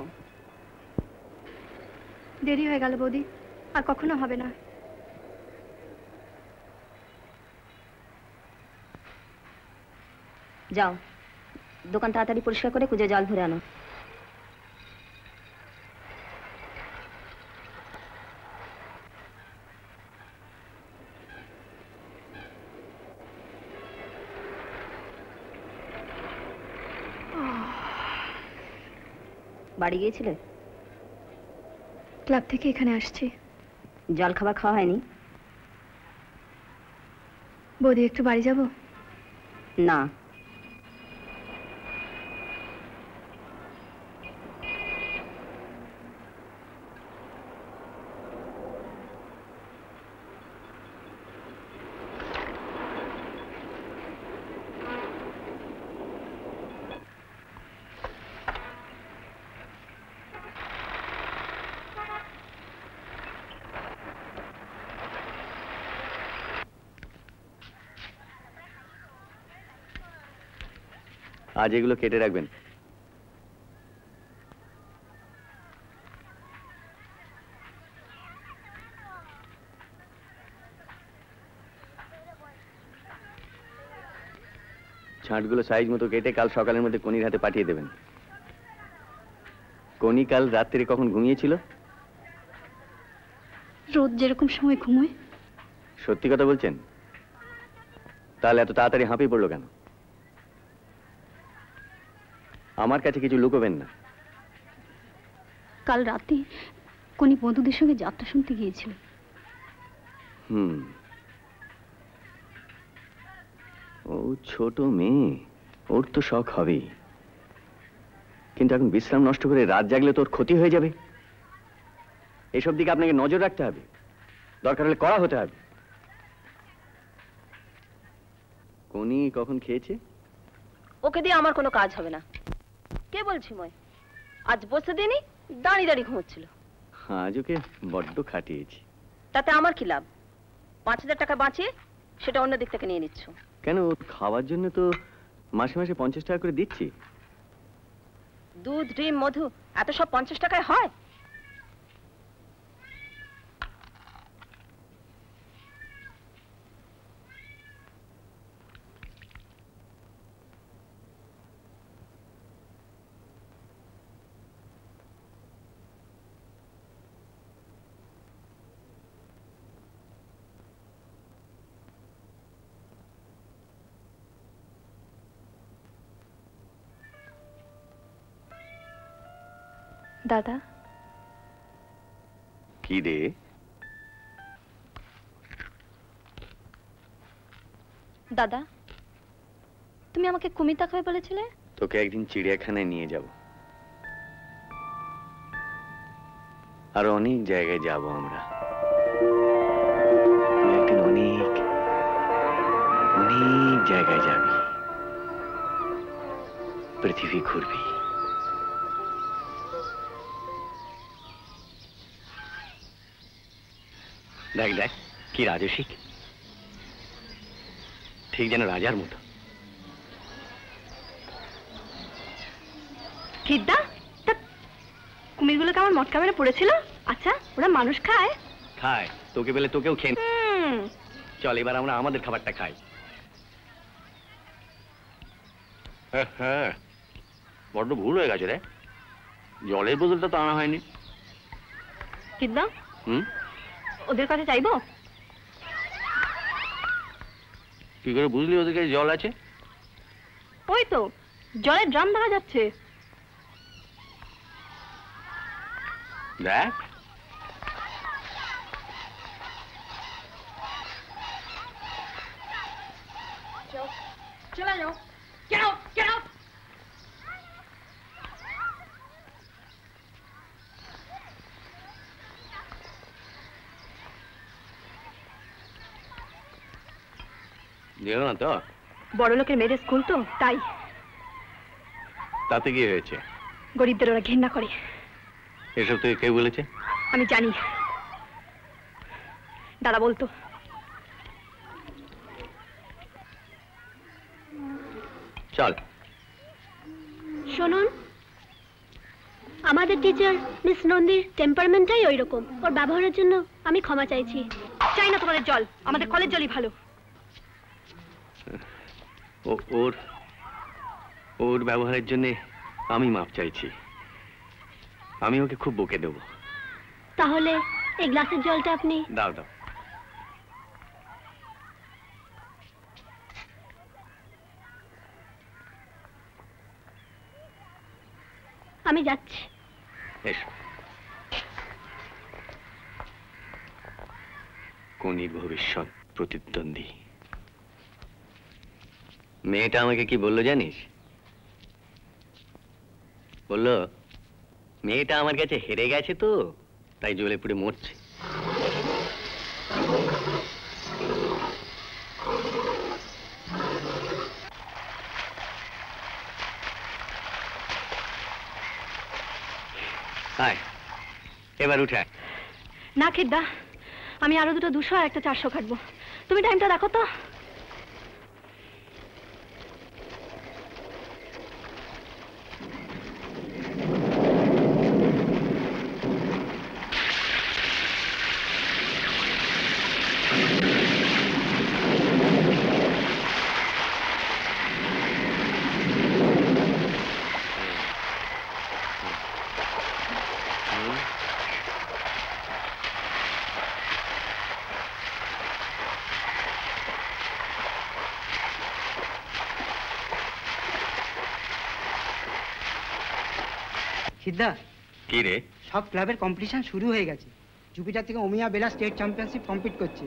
দেরি হয়ে গেল বৌদি, আর কখনো হবে না। যাও, দোকান তাড়াতাড়ি পরিষ্কার করে কুজে জল ভরে আনো। বাড়ি গিয়েছিলে? ক্লাব থেকে এখানে আসছি। জল খাবার খাওয়া হয়নি? বৌদি, একটু বাড়ি যাব? না। আজ এগুলো কেটে রাখবেন। ছাঁটগুলো সাইজ মতো কেটে কাল সকালের মধ্যে কনির হাতে পাঠিয়ে দেবেন। কনি কাল রাত্রে কখন ঘুমিয়েছিল? রোজ যেরকম সময় ঘুমোয়। সত্যি কথা বলছেন? তাহলে এত তাড়াতাড়ি হাঁপিয়ে পড়লো কেন? আমার কাছে কিছু লুকোবেন না। কাল রাতে কোনি বন্ধুদের সঙ্গে যাত্রা শুনতে গিয়েছিল। ও ছোট মেয়ে, ওর তো শখ হবেই, কিন্তু এখন বিশ্রাম নষ্ট করে রাত জাগলে তোর ক্ষতি হয়ে যাবে। এসব দিকে আপনাকে নজর রাখতে হবে, দরকার হলে কড়া হতে হবে। কোনি কখন খেয়েছে? ওকে দিয়ে আমার কোনো কাজ হবে না। কে বলছি মই? আজ বসে দিনই দাঁড়িয়ে দাঁড়িয়ে ঘুমোচ্ছিল। আজ ওকে বড্ড খাটিয়েছি। তাতে আমার কি লাভ? 5,000 টাকা বাঁচিয়ে সেটা অন্য দিক থেকে নিয়ে নিচ্ছ। কেন, খাওয়ার জন্য তো মাসে মাসে 50 টাকা করে দিচ্ছি। দুধ, ডিম, মধু এত সব 50 টাকায় হয়? দাদা। কি রে? দাদা, তুমি আমাকে কুমির দেখাবে বলেছিলে? তোকে একদিন চিড়িয়াখানায় নিয়ে যাব, আর অনেক জায়গায় যাব আমরা। তুই একদিন অনেক অনেক জায়গায় যাবি, পৃথিবী ঘুরবি। দেখ দেখ কি রাজসিক, ঠিক যেন রাজার মতো। কিদ্দা, কুমিরগুলো কেমন মটকা মেরে পড়েছিল? আচ্ছা, ওরা মানুষ খায়? খায়, তোকে বলে তোকেও খেয়ে। চল এবার আমরা আমাদের খাবারটা খাই। হ্যাঁ, বড্ড ভুল হয়ে গেছে রে, জলের বোতলটা তো আনা হয়নি। কিদ্দা, ওদের কাছে চাইবো? কি করে বুঝলি ওদের কাছে জল আছে? ওই তো জলের ড্রাম দেখা যাচ্ছে। দেখ, চলে যাও। Get out! Get out! দিল না তো? বড় লোকের মেয়েদের স্কুল তো, তাই। তাতে কি হয়েছে? গরিবদের ওরা ঘৃণা করে। এসব তুই কে বলেছে? আমি জানি, দাদা বলতো। চল। শুনুন, আমাদের টিচার মিস নন্দীর টেম্পারমেন্টটাই ওই রকম। ওর ব্যবহারের জন্য আমি ক্ষমা চাইছি। চাই না তোমাদের জল, আমাদের কলেজ জলই ভালো। ওর ব্যবহারের জন্য আমি মাপ চাইছি। আমি ওকে খুব বকে দেব। তাহলে এই গ্লাসের জলটা আপনি দাও দাও। আমি যাচ্ছি। এসো। কোনির ভবিষ্যৎ প্রতিদ্বন্দ্বী মেয়েটা আমাকে কি বললো জানিস? বললো মেয়েটা আমার কাছে হেরে গেছে তো, তাই জ্বলে পুড়ে মরছে। এবার উঠে। না খেদ্দা, আমি আরো দুটো 200 আর একটা 400 কাটবো। তুমি টাইমটা দেখো তো। সিদ্ধা, কি রে? সব ক্লাবের কম্পিটিশন শুরু হয়ে গেছে। জুপিটার থেকে ওমিয়া বেলা স্টেট চ্যাম্পিয়নশিপ কম্পিট করছে।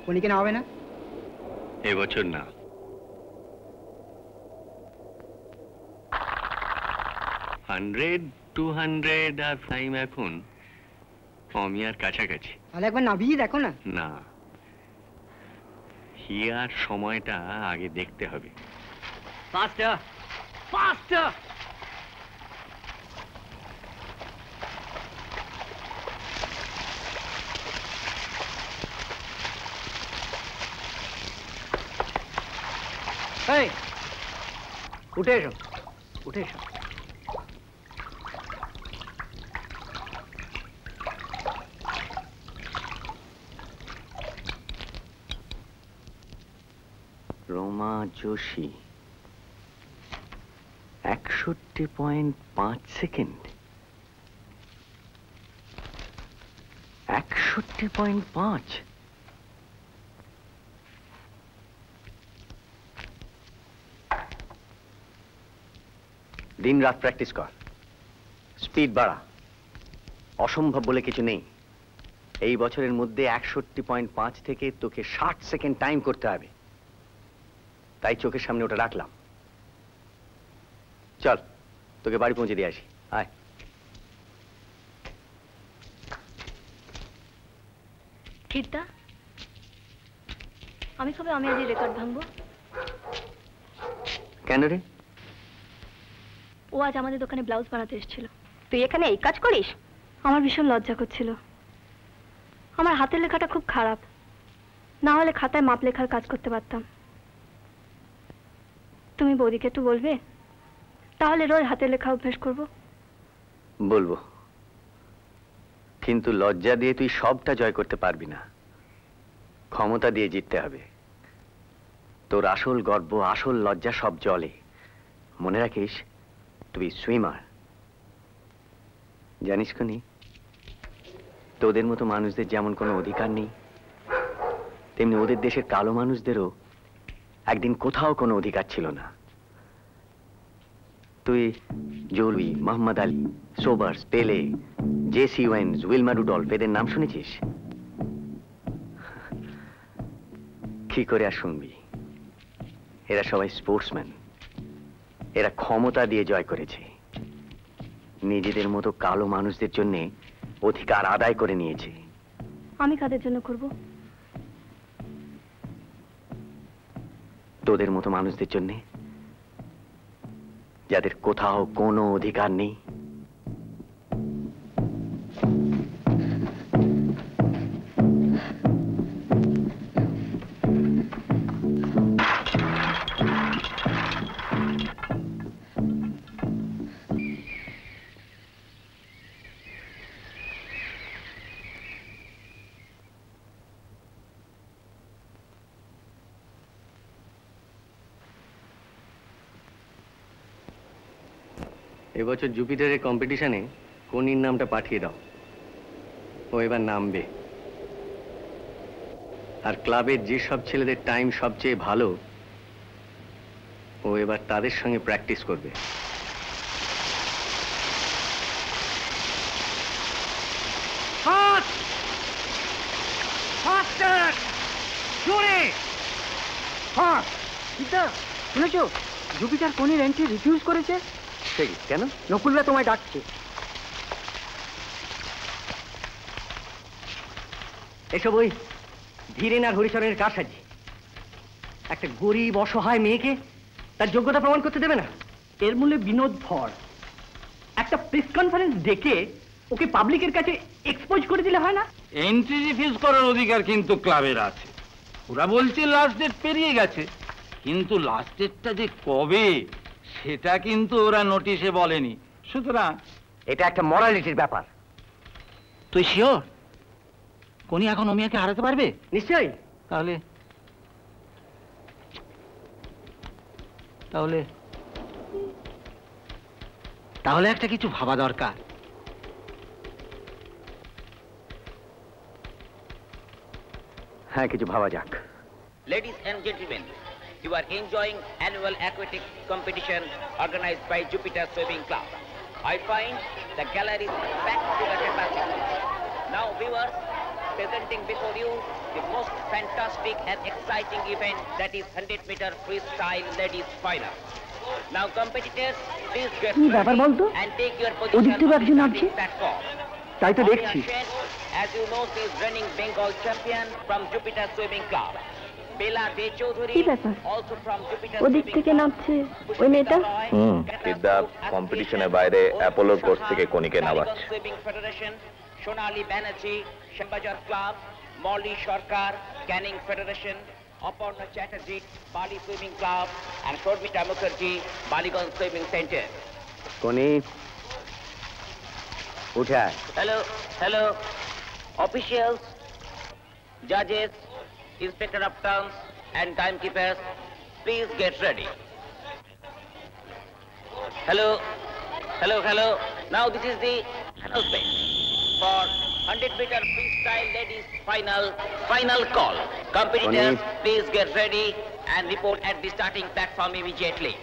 কোনিকে না হবে না? এবছর না। হান্ড্রেড 200 আর টাইম এখন অমিয়ার কাছাকাছি। তাহলে একবার নাবিয়ে দেখো না। না, হিয়ার সময়টা আগে দেখতে হবে। ফাস্টার ফাস্টার। এই উঠে এসো, উঠে এসো। রোমা যোশী 61.5 সেকেন্ড। 61.5। দিন রাত প্র্যাকটিস কর, স্পিড বাড়া। অসম্ভব বলে কিছু নেই। এই বছরের মধ্যে 61.5 থেকে তোকে 60 সেকেন্ড টাইম করতে হবে। তাই চোখের সামনে ওটা রাখলাম। চল তোকে বাড়ি পৌঁছে দিয়ে আসি, আয়। কীর্তা, আমি কবে অমিয়াদির রেকর্ড ভাঙবো? কেন রে? ও আজ আমাদের দোকানে ব্লাউজ বানাতে এসেছিল। তুই এখানে এই কাজ করিস? আমার ভীষণ লজ্জা করছিল। আমার হাতের লেখাটা খুব খারাপ, না হলে খাতায় মাপ লেখার কাজ করতে পারতাম। তুমি বৌদিকে একটু বলবে, তাহলে রোজ হাতের লেখা অভ্যাস করব। বলবো, কিন্তু লজ্জা দিয়ে তুই সবটা জয় করতে পারবি না। ক্ষমতা দিয়ে জিততে হবে। তোর আসল গর্ব, আসল লজ্জা সব জলে। মনে রাখিস, তুই সুইমার। জানিস কোনি, তোদের মতো মানুষদের যেমন কোনো অধিকার নেই, তেমনি ওদের দেশের কালো মানুষদেরও একদিন কোথাও কোনো অধিকার ছিল না। তুই জোরবি, মোহাম্মদ আলী, সোবার্স, পেলে, জেসি ওয়েন্স, উইলমা রুডলফ এদের নাম শুনেছিস? কি করে আর শুনবি? এরা সবাই স্পোর্টসম্যান। এরা ক্ষমতা দিয়ে জয় করেছে। নিজেদের মতো কালো মানুষদের জন্য অধিকার আদায় করে নিয়েছে। আমি কাদের জন্য করব? তোদের মতো মানুষদের জন্য, যাদের কোথাও কোনো অধিকার নেই। এবছর জুপিটারের কম্পিটিশনে কোনির নামটা পাঠিয়ে দাও। ও এবার নামবে। আর ক্লাবের যেসব ছেলেদের টাইম সবচেয়ে ভালো, ও এবার তাদের সঙ্গে প্র্যাকটিস করবে। শুনেছ, জুপিটার কোনির এন্ট্রি রিফিউজ করেছে। কেন? নকুলরা তোমায় ডাকছে। এসব ওই ধীরেন আর হরিচরণের কারসাজি। একটা গরিব অসহায় মেয়েকে তার যোগ্যতা প্রমাণ করতে দেবে না। এর মূলে বিনোদ ভর। একটা প্রেস কনফারেন্স ডেকে ওকে পাবলিকের কাছে এক্সপোজ করে দিলে হয় না? এন্ট্রি রিফিউজ করার অধিকার কিন্তু ক্লাবের আছে। ওরা বলছে লাস্ট ডেট পেরিয়ে গেছে, কিন্তু লাস্ট ডেটটা যে কবে সেটা কিন্তু ওরা নোটিশে বলেনি। সুতরাং এটা একটা মরালিটির ব্যাপার। তুই শিওর কোনি এখন অমিয়াকে হারাতে পারবে? নিশ্চয়ই। তাহলে তাহলে তাহলে একটা কিছু ভাবা দরকার। হ্যাঁ, কিছু ভাবা যাক। Ladies and gentlemen, you are enjoying annual aquatic competition organized by Jupiter Swimming Club. I find the gallery is packed to the capacity. Now, viewers, presenting before you the most fantastic and exciting event, that is 100-meter freestyle ladies final. Now, competitors, please get ready and take your position on the starting platform. তাই তো দেখছি। As you know, she is running Bengal champion from Jupiter Swimming Club. Bela De Chaudhary, also from Jupiter ওদিক থেকে নামছে ওই মেয়েটা। সিদ্ধা কম্পিটিশনের বাইরে অ্যাপোলো কোর্স থেকে কনিকে নামাচ্ছে। Swimming Federation, Sonali Banerjee, Shambhajar Club, Molly Sarkar, Canning Federation, Aparna Chatterjee, Bali Swimming Club, and Shormita Mukherjee, Baliganj Swimming Center. কনি উঠা। Hello, officials, judges, inspector of terms, and timekeepers, please get ready. Hello. Now this is the announcement for 100-meter freestyle ladies final call. Competitors, please get ready and report at the starting platform immediately.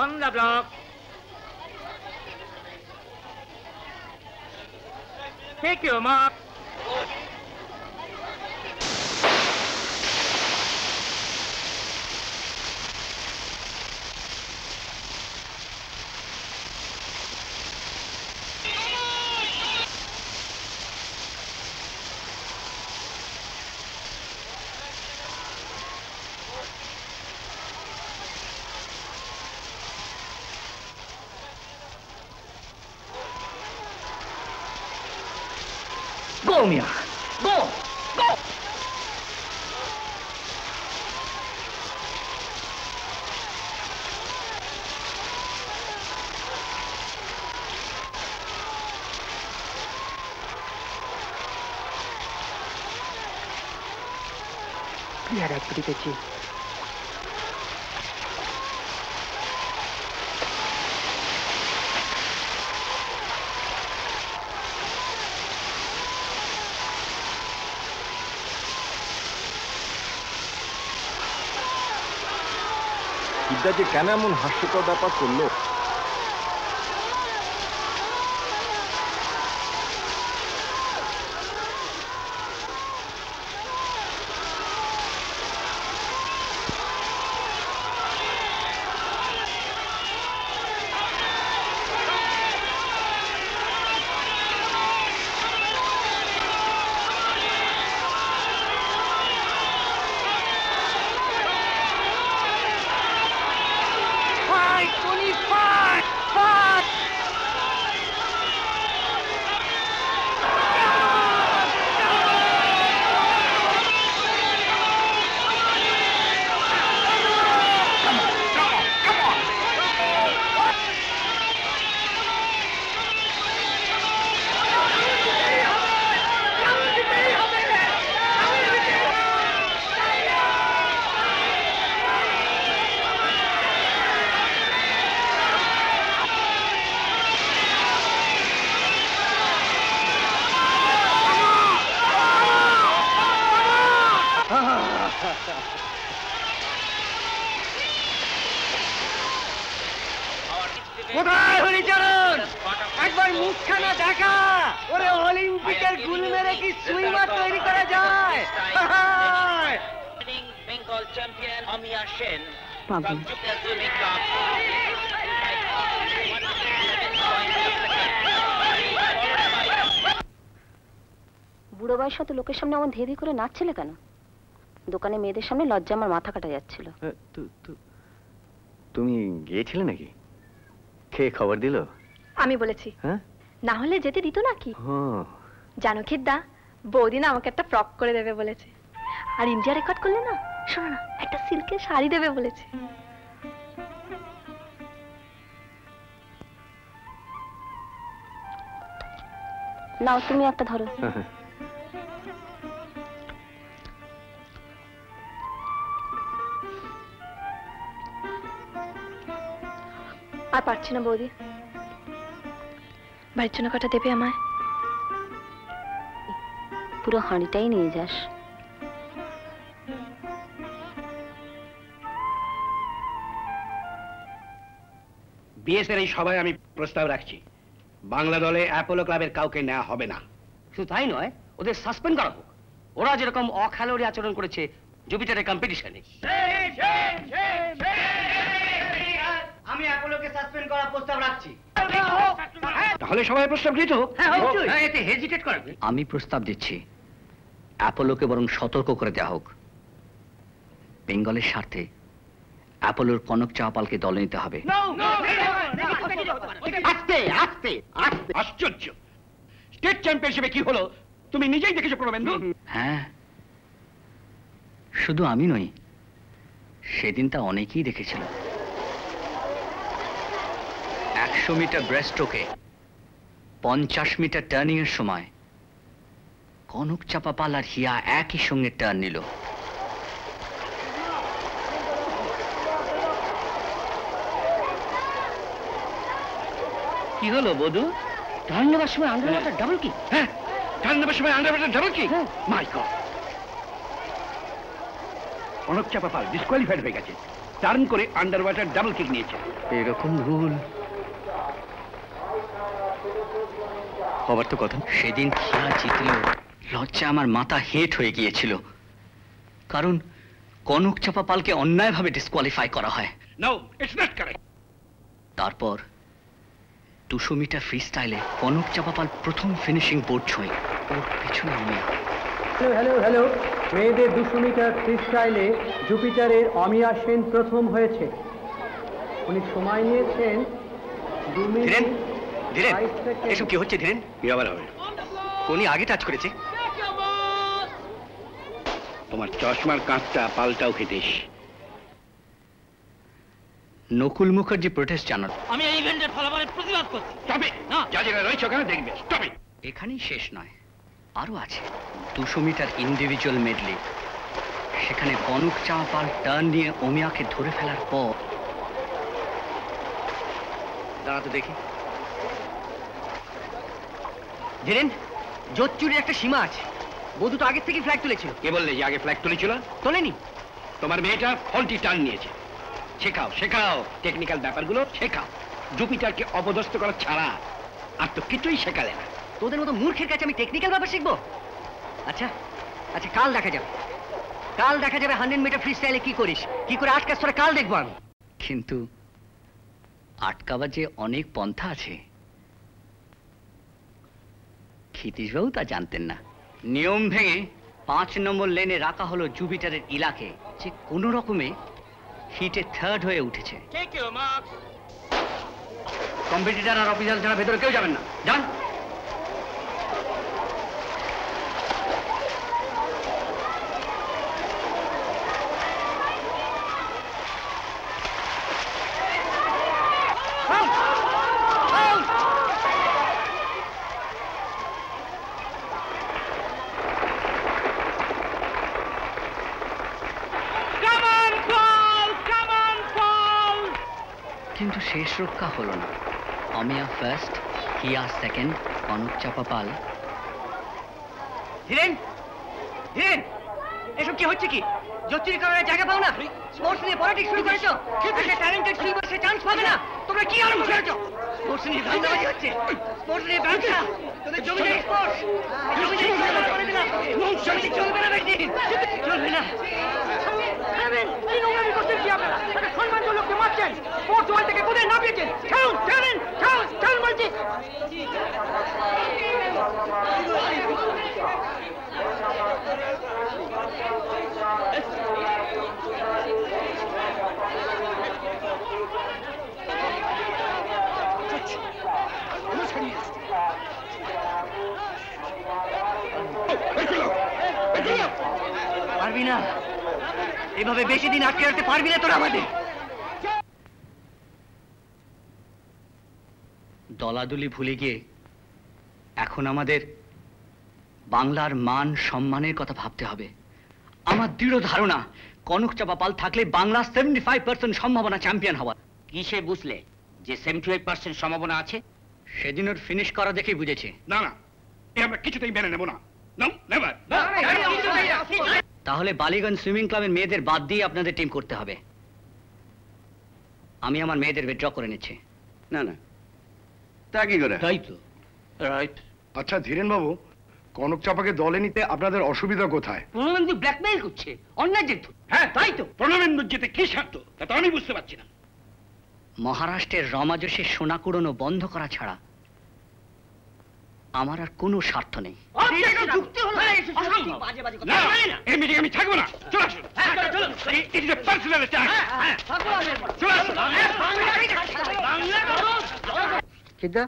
On the block. Take your mark. Go, Mia! Go! বিরাট পেয়েছি। সিদ্ধা যে কেন এমন হাস্যকর ব্যাপার করলো? কোথায় হরিচরণ? একবার মুখখানা দেখা। ওরে অলিম্পিকের গুল মেরে কি সুইমার তৈরি করা যায়? Bengal champion Amia Sen from Jupiter Swimming Club. বুড়ো বয়সে তো লোকের সামনে আমার ধেয়ে ধেয়ে করে নাচছিলে কেন? দোকানে মেয়েদের সামনে লজ্জা আমার মাথা কাটা যাচ্ছিল। তুমি গিয়েছিলে নাকি? কে খবর দিল? আমি বলেছি। হ্যাঁ, না হলে যেতে দিত নাকি? হ্যাঁ। জানো খিদ্দা, বৌদি না আমাকে একটা ফ্রক করে দেবে বলেছে। আর ইন্ডিয়া রেকর্ড করলে না, শোনো না, একটা সিল্কের শাড়ি দেবে বলেছে। নাও তুমি একটা ধরো। আর পারছি না বৌদি, বাড়ির জন্য কটা দেবে আমায়? পুরো হাঁড়িটাই নিয়ে যাস। পিএস এর এই সভায় আমি প্রস্তাব রাখছি, বাংলা দলে অ্যাপোলো ক্লাবের কাউকে নেওয়া হবে না। শুধু তাই নয়, ওদের সাসপেন্ড করা হোক। ওরা যেরকম অখেলোয়াড়ি আচরণ করেছে জুপিটারের কম্পিটিশনে। আমি অ্যাপোলোকে সাসপেন্ড করার প্রস্তাব রাখছি। তাহলে সবাই প্রস্তাব গৃহীত হোক। এতে হেজিটেট করবে। আমি প্রস্তাব দিচ্ছি অ্যাপোলোকে বরং সতর্ক করে দেওয়া হোক। বেঙ্গলের স্বার্থে অ্যাপোলোর কনক চাওয়াপালকে দলে নিতে হবে। আস্তে আস্তে আস্তে। আশ্চর্য, স্টেট চ্যাম্পিয়নশিপে কি হলো তুমি নিজেই দেখেছো প্রবেন্দু? হ্যাঁ, শুধু আমি নই, সেদিন তা অনেকেই দেখেছিল। 100 মিটার ব্রেস্টস্ট্রোকে 50 মিটার টার্নিং এর সময় কনক চাপাপাল আর হিয়া একই সঙ্গে টার্ন নিল। কি হলো বধু? টার্ন নেবার সময় আন্ডারওয়াটার ডাবল কি? হ্যাঁ, টার্ন নেবার সময় আন্ডারওয়াটার ডাবল কি? মাই গড! কনক চাপাপাল ডিসকোয়ালিফাইড হয়ে গেছে, টার্ন করে আন্ডারওয়াটার ডাবল কিক নিয়েছে। এরকম ভুল হবার তো কথা। সেদিন হিয়া জিতলেও লজ্জা আমার মাথা হেট হয়ে গিয়েছিল, কারণ কনক চাপাপালকে অন্যায়ভাবে ডিসকোয়ালিফাই করা হয়। No, it's not correct. তারপর 200 মিটার ফ্রি স্টাইলে কনক চাপাপাল প্রথম ফিনিশিং বোর্ড ছোঁয়, ওর পিছনে অমিয়া। হ্যালো হ্যালো, মেয়েদের 200 মিটার ফ্রি স্টাইলে জুপিটারের অমিয়া সেন প্রথম হয়েছে। উনি সময় নিয়েছেন 2 মিনিট। ধীরেন, এসব কি হচ্ছে ধীরেন? কি আবার হবে? কোনি আগে টাচ করেছে? তোমার চশমার কাঁচটা পাল্টাও খেতিস। নকুল মুখার্জি প্রোটেস্ট জানাল। আমি এই ইভেন্টের ফলাফলের প্রতিবাদ করছি। তবে যা জায়গায় রয়েছে ওখানে দেখবে। তবে এখানেই শেষ নয়, আরো আছে 200 মিটার ইন্ডিভিজুয়াল মেডলি। সেখানে কনক চাপাপাল টার্ন নিয়ে অমিয়াকে ধরে ফেলার পর দাঁড়াতে দেখি। ধীরেন, জোর চুরির একটা সীমা আছে। বধু তো আগের থেকে ফ্ল্যাগ তুলেছিল। কে বললে যে আগে ফ্ল্যাগ তুলেছিল? তোলেনি। তোমার মেয়েটা ফল্টি টার্ন নিয়েছে। শেখাও শেখাও, টেকনিক্যাল ব্যাপারগুলো শেখাও। জুপিটারকে অপদস্থ করা ছাড়া আর তো কিছুই শেখালে না। তোদের মতো মূর্খের কাছে আমি টেকনিক্যাল ব্যাপার শিখবো? আচ্ছা আচ্ছা, কাল দেখা যাবে। কাল দেখা যাবে 100 মিটার ফ্রি স্টাইলে কি করিস, কি করে আটকাস তোরা কাল দেখবো আমি। কিন্তু আটকাবার যে অনেক পন্থা আছে, ক্ষিতীশবাবু তা জানতেন না। নিয়ম ভেঙে 5 নম্বর লেনে রাখা হলো জুপিটারের ইলাকে, যে কোনো রকমে হিটে থার্ড হয়ে উঠেছে। কম্পিটিটর আর অফিসার ছাড়া ভেতরে কেউ যাবেন না, যান। কিন্তু শেষ রক্ষা হলো না। অমিয়া ফার্স্ট, হিয়া সেকেন্ড, কনক চাপাপাল। ধীরেন, ধীরেন, এসব কি হচ্ছে? কি জোচ্চুরি করার জায়গা পাও না? স্পোর্টস নিয়ে পলিটিক্স শুরু করেছো। একটা ট্যালেন্টেড সুইমার সে চান্স পাবে না। তোমরা কি আরম্ভ করেছো? স্পোর্টস নিয়ে ধান্দাবাজি হচ্ছে, স্পোর্টস নিয়ে ব্যবসা। তোদের জমিদারি স্পোর্টস, জমিদারি স্পোর্টস করে দিলাম। জমিদারি চলবে না বেশি দিন, চলবে না। এই নোংরামি করছেন কি আপনারা? একটা সম্মানজনক লোককে মারছেন, স্পোর্টস ওয়ার্ল্ড থেকে কোথায় নামিয়েছেন? খেলুন, খেলেন, খেলুন, খেলুন বলছি। পারবি না, এভাবে বেশি দিন আটকে রাখতে পারবি না তোরা আমাদের। দলাদলি ভুলে গিয়ে এখন আমাদের বাংলার মান সম্মানের কথা ভাবতে হবে। আমার দৃঢ় ধারণা কনক চাপাপাল থাকলে বাংলা 75% সম্ভাবনা চ্যাম্পিয়ন হওয়ার। কিসে বুঝলে যে 78% সম্ভাবনা আছে? সেদিন ওর ফিনিশ করা দেখেই বুঝেছি। না না, আমরা কিছুতেই মেনে নেব না। No, never. তাহলে বালিগঞ্জ সুইমিং ক্লাবের মেয়েদের বাদ দিয়ে আপনাদের টিম করতে হবে। আমি আমার মেয়েদের উইথড্র করে নিচ্ছি। না না, তা কি করে? তাই তো, রাইট। আচ্ছা ধীরেন বাবু, কনক চাপাকে দলে নিতে আপনাদের অসুবিধা কোথায়? প্রণবেন্দু ব্ল্যাকমেইল করছে, অন্যায় জেঠু। হ্যাঁ তাই তো, প্রণবেন্দুর যেতে কি স্বার্থ তা তো আমি বুঝতে পারছি না। মহারাষ্ট্রের রমাজসের সোনা কুড়োনো বন্ধ করা ছাড়া আমার আর কোনো স্বার্থ নেই। এই মিটিং আমি থাকবো না, চলে আসুন। It is a personal attack. চলে আসুন। কেদা,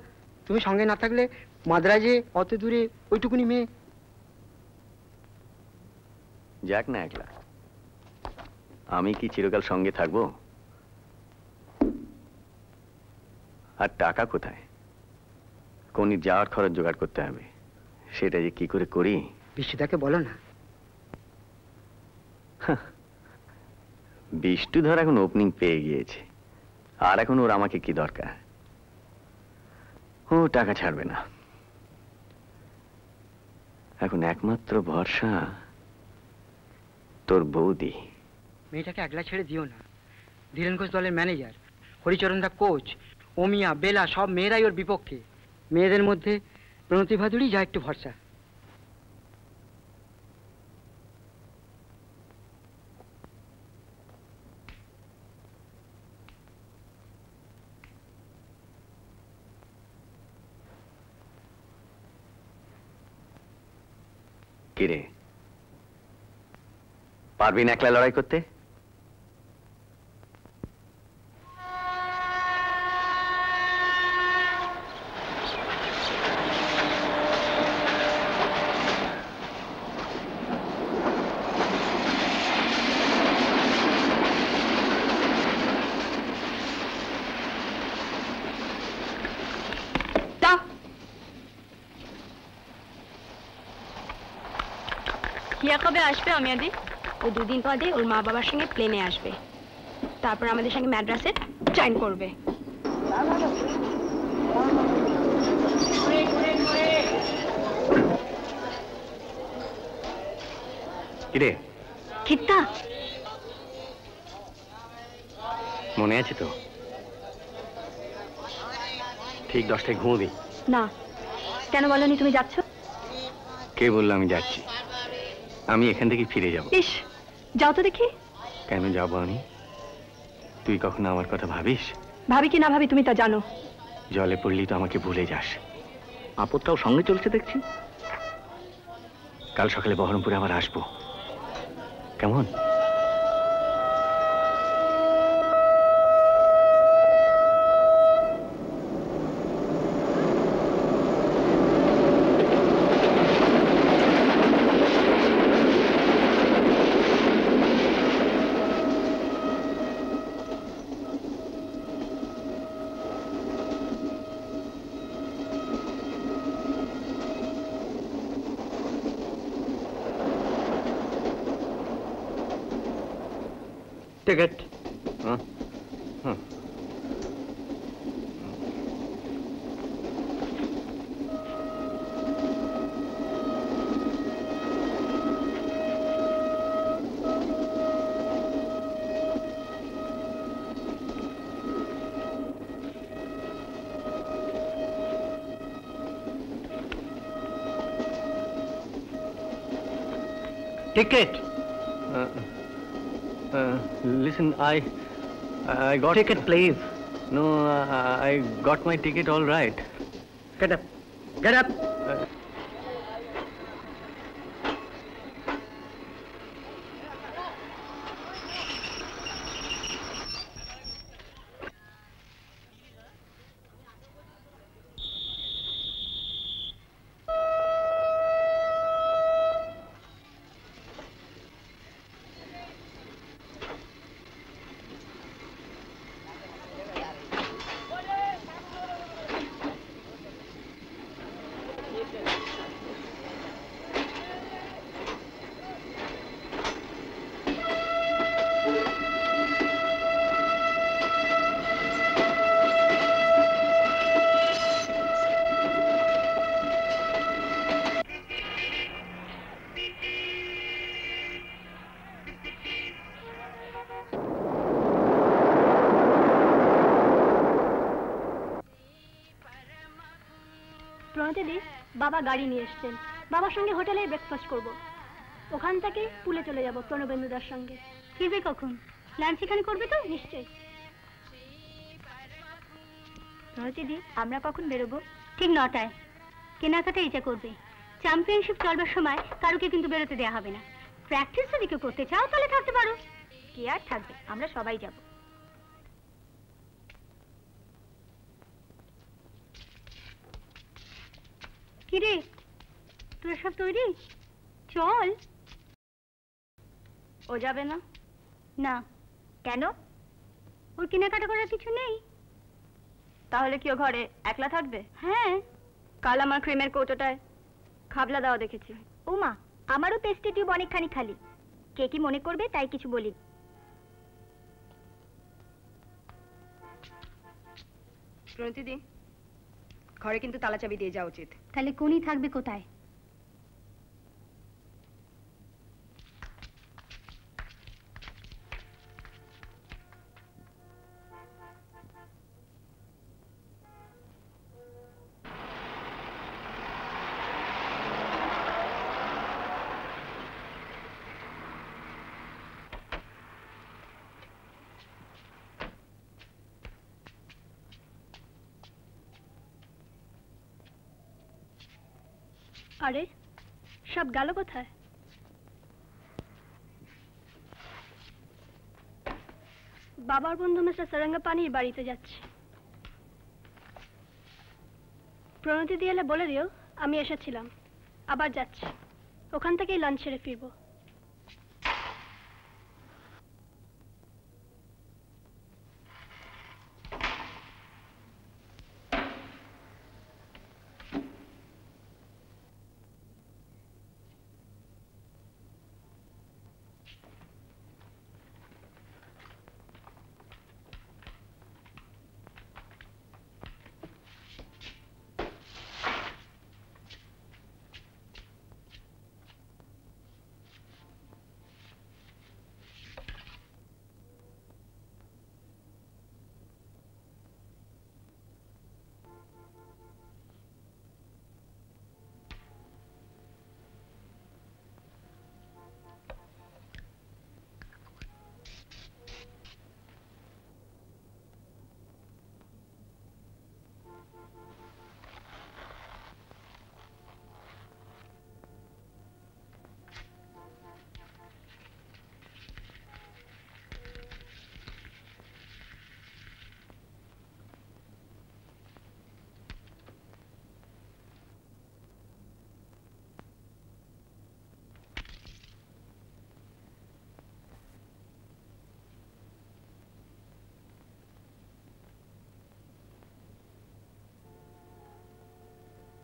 তুমি সঙ্গে না থাকলে মাদ্রাজে অত দূরে ওইটুকুনি মেয়ে। যাক না একলা, আমি কি চিরকাল সঙ্গে থাকবো? আর টাকা কোথায়? কোনি যাওয়ার খরচ জোগাড় করতে হবে, সেটা যে কি করে করি। বিশুদাকে বলো না। বিষ্টু ধর এখন ওপেনিং পেয়ে গিয়েছে, আর এখন ওর আমাকে কি দরকার? ও টাকা ছাড়বে না। এখন একমাত্র ভরসা তোর বৌদি। মেয়েটাকে একলা ছেড়ে দিও না। ধীরেন ঘোষ দলের ম্যানেজার, হরিচরণ দা কোচ, ওমিয়া, বেলা সব মেয়েরাই ওর বিপক্ষে। মেয়েদের মধ্যে প্রণতি ভাদুড়ি যা একটু ভরসা। কিরে, পারবি না একলা লড়াই করতে? হিয়া কবে আসবে অমিয়াদি? ও দুদিন পরে ওর মা বাবার সঙ্গে প্লেনে আসবে, তারপর আমাদের সঙ্গে ম্যাড্রাসে জয়েন করবে। কিরে খিত্তা, মনে আছে তো? ঠিক 10টায় ঘুমোবি। না, কেন বলনি তুমি যাচ্ছ? কে বললো আমি যাচ্ছি? আমি এখান থেকে ফিরে যাব। ইস, যাও তো দেখি। কেন যাবো আমি? তুই কখনো আমার কথা ভাবিস? ভাবি কি না ভাবি তুমি তা জানো। জলে পড়লি তো আমাকে ভুলে যাস। আপদটাও সঙ্গে চলছে দেখছি। কাল সকালে বহরমপুরে আবার আসবো, কেমন? Ticket. Huh? Huh. Ticket. Listen, I got ticket, please. No, I got my ticket all right. Get up. Get up. প্রণতিদি, বাবা গাড়ি নিয়ে এসছেন, বাবার সঙ্গে হোটেলে ব্রেকফাস্ট করব। ওখান থেকে পুলে চলে যাব প্রণবেন্দুদার সঙ্গে। ফিরবে কখন? লাঞ্চ এখানে করবে তো? নিশ্চয়ই। প্রণতিদি, আমরা কখন বেরোবো? ঠিক 9টায়। কেনাকাটা এটা করবে। চ্যাম্পিয়নশিপ চলবার সময় কারোকে কিন্তু বেরোতে দেওয়া হবে না। প্র্যাকটিস যদি কেউ করতে চাও তাহলে থাকতে পারো। কে আর থাকবে, আমরা সবাই যাব। কিরে, তোরা সব তৈরি? চল। ও যাবে না? না। কেন? ওর কেনাকাটা করার কিছু নেই। তাহলে কি ও ঘরে একলা থাকবে? হ্যাঁ। কাল আমার ক্রিমের কৌটোটায় খাবলা দেওয়া দেখেছি। ও মা, আমারও পেস্টে টিউব অনেকখানি খালি। কে কি মনে করবে তাই কিছু বলি। প্রণতিদি, ঘরে কিন্তু তালা চাবি দিয়ে যাওয়া উচিত। তাহলে কোনি থাকবে কোথায়? আরে সব গেল কোথায়? বাবার বন্ধু মিস্টার সারঙ্গাপানির বাড়িতে যাচ্ছে। প্রণতি দিয়ে এলে বলে দিও আমি এসেছিলাম, আবার যাচ্ছি। ওখান থেকেই লাঞ্চ সেরে ফিরবো।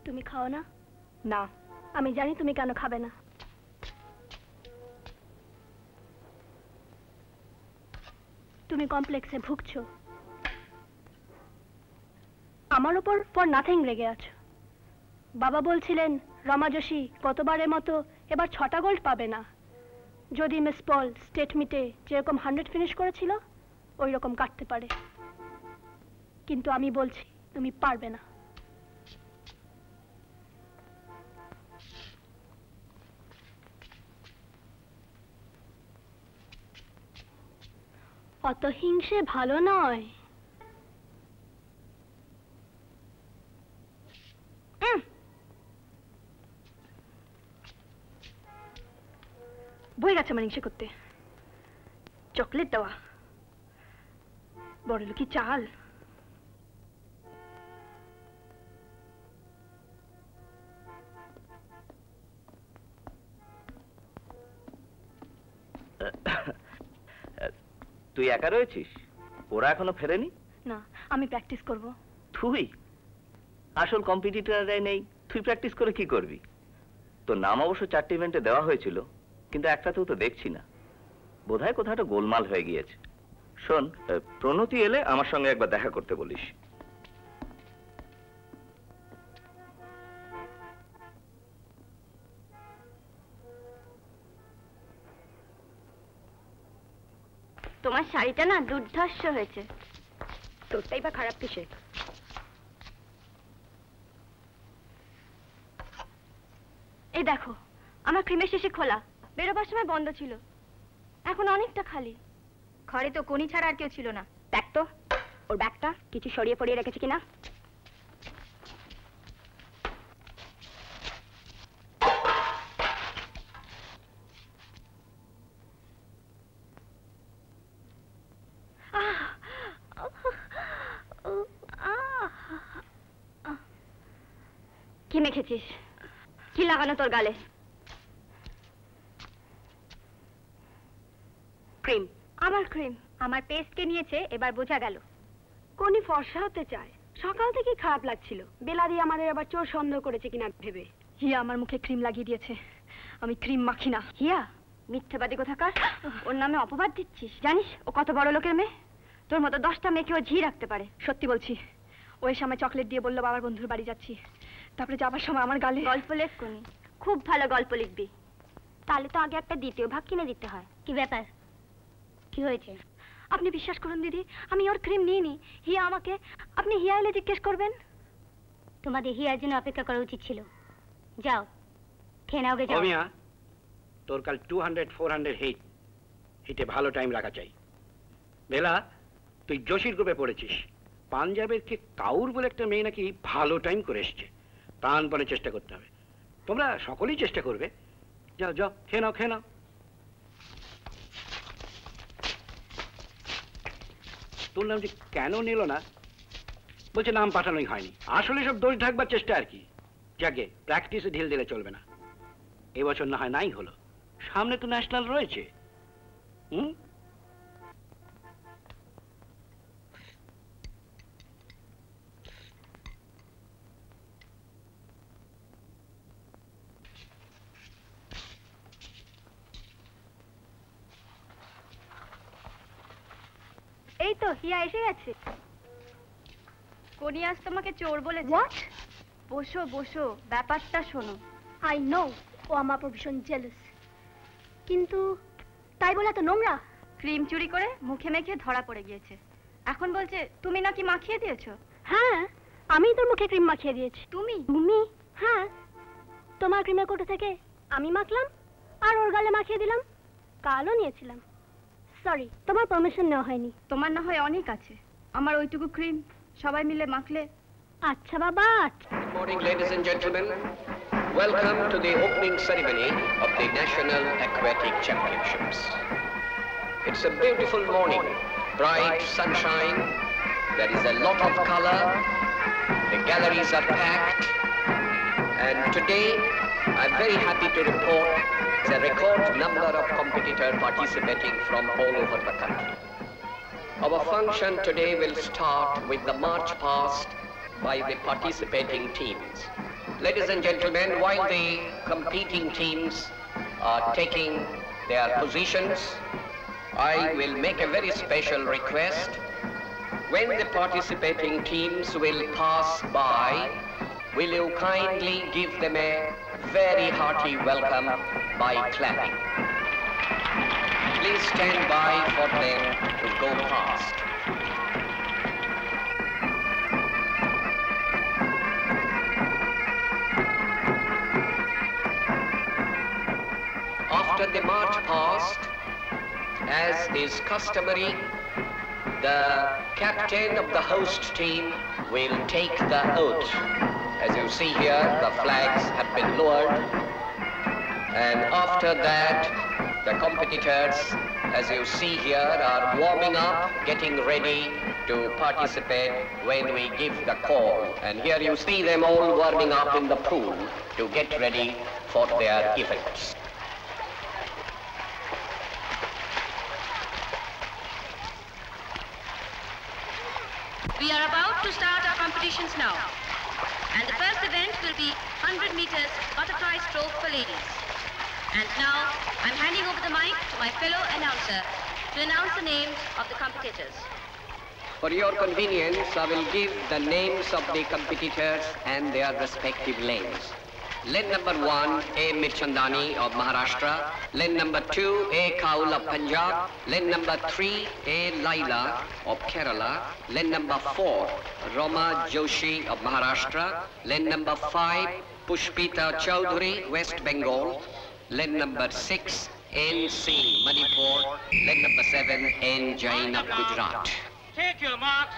তুমি খাও না? না। আমি জানি তুমি কেন খাবে না। তুমি কমপ্লেক্সে ভুগছো। আমার উপর ফর নাথিং রেগে আছো। বাবা বলছিলেন রমা যোশী গতবারের মতো এবার 6টা গোল্ড পাবে না। যদি মিস পল স্টেট মিটে যেরকম 100 ফিনিশ করেছিল ওই রকম কাটতে পারে। কিন্তু আমি বলছি তুমি পারবে না। অত হিংসে ভালো নয়। বই গেছে আমার হিংসে করতে। চকলেট দেওয়া, বড় লোকি চাল। তুই একা রয়েছিস? ওরা এখনো ফেরেনি? না, আমি প্র্যাকটিস করব। তুই? আসল কম্পিটিটররাই নেই, তুই প্র্যাকটিস করে কি করবি? তোর নাম অবশ্য 4টে ইভেন্টে দেওয়া হয়েছিল, কিন্তু একটাতেও তো দেখছি না। বোধহয় কোথাও একটা গোলমাল হয়ে গিয়েছে। শোন, প্রণতি এলে আমার সঙ্গে একবার দেখা করতে বলিস। তোমার শাড়িটা না দুর্ধর্ষ হয়েছে। তোরটাই বা খারাপ কিসে? এই দেখো আমার ক্রিমের শেষে খোলা, বেরোবার সময় বন্ধ ছিল, এখন অনেকটা খালি। ঘরে তো কোনি ছাড়া আর কেউ ছিল না। দেখ তো ওর ব্যাগটা কিছু সরিয়ে পড়িয়ে রেখেছে কিনা। কি মেখেছিস? কি লাগানো তোর গালে? ক্রিম। আমার ক্রিম? আমার পেস্টকে নিয়েছে, এবার বোঝা গেল। কোনি ফর্সা হতে চায়, সকাল থেকে খারাপ লাগছিল। বেলাদি আমাদের আবার চোর সন্দেহ করেছে কিনা ভেবে। হিয়া আমার মুখে ক্রিম লাগিয়ে দিয়েছে, আমি ক্রিম মাখি না। হিয়া মিথ্যাবাদী কোথাকার, ওর নামে অপবাদ দিচ্ছিস? জানিস ও কত বড় লোকের মেয়ে? তোর মতো 10টা মেয়েকে ও ঝি রাখতে পারে। সত্যি বলছি, ও এসে আমায় চকলেট দিয়ে বললো বাবার বন্ধুর বাড়ি যাচ্ছি, তারপরে যাবার সময় আমার গালে। গল্প লেখ কোনি, খুব ভালো গল্প লিখবি। তাহলে তো আগে একটা দ্বিতীয় ভাগ কিনে দিতে হয়। কি ব্যাপার, কি হয়েছে? আপনি বিশ্বাস করুন দিদি, আমি ওর ক্রিম নিইনি। হিয়া আমাকে, আপনি হিয়া এলে জিজ্ঞেস করবেন। তোমাদের হিয়ার জন্য অপেক্ষা করা উচিত ছিল। যাও খেয়ে নাও গে, যাও। অমিয়া, তোর কাল 200-400 হিটে ভালো টাইম রাখা চাই। বেলা, তুই জোশীর গ্রুপে পড়েছিস। পাঞ্জাবের কে কাউর বলে একটা মেয়ে নাকি ভালো টাইম করে এসছে। প্রাণপণে চেষ্টা করতে হবে। তোমরা সকলেই চেষ্টা করবে। যাও যাও, খেয়ে নাও খেয়ে নাও। তোর নাম যে কেন নিল না, বলছে নাম পাঠানোই হয়নি। আসলে সব দোষ ঢাকবার চেষ্টা আর কি। যাকে প্র্যাকটিসে ঢিল দিলে চলবে না। এবছর না হয় নাই হলো, সামনে তো ন্যাশনাল রয়েছে। এই তো হিয়া এসে গেছে। কোনি আজ তোমাকে চোর বলেছে। What? বসো বসো, ব্যাপারটা শোনো। আই নো ও আমার উপর ভীষণ জেলাস, কিন্তু তাই বলে এত নোংরা। ক্রিম চুরি করে মুখে মেখে ধরা পড়ে গিয়েছে, এখন বলছে তুমি নাকি মাখিয়ে দিয়েছো। হ্যাঁ, আমি তোর মুখে ক্রিম মাখিয়ে দিয়েছি। তুমি? তুমি? হ্যাঁ, তোমার ক্রিমের কোটো থেকে আমি মাখলাম আর ওর গালে মাখিয়ে দিলাম। কালও নিয়েছিলাম। সরি, তোমার পারমিশন নেওয়া হয়নি। তোমার না হয় অনেক আছে, আমার ওইটুকু ক্রিম সবাই মিলে মাখলে। আচ্ছা বাবা। Good morning, ladies and gentlemen. Welcome to the opening ceremony of the National Aquatic Championships. It's a beautiful morning, bright sunshine. There is a lot of color. The galleries are packed. And today, I'm very happy to report the record number of competitors participating from all over the country. Our function today will start with the march past by the participating teams. Ladies and gentlemen, while the competing teams are taking their positions, I will make a very special request. When the participating teams will pass by, will you kindly give them a very hearty welcome by clapping. Please stand by for them to go past. After the march past, as is customary, the captain of the host team will take the oath. As you see here, the flags have been lowered, and after that, the competitors, as you see here, are warming up, getting ready to participate when we give the call. And here you see them all warming up in the pool to get ready for their events. We are about to start our competitions now. And the first event will be 100 meters butterfly stroke for ladies. And now, I'm handing over the mic to my fellow announcer to announce the names of the competitors. For your convenience, I will give the names of the competitors and their respective lanes. Lane number 1, A. Mirchandani of Maharashtra. Lane number 2, A. Kaul of Punjab. Lane number 3, A. Laila of Kerala. Lane number 4, Roma Joshi of Maharashtra. Lane number 5, Pushpita Chowdhury, West Bengal. Lane number 6, N. Singh, Manipur. Lane number 7, N. Jain of Gujarat. Take your marks.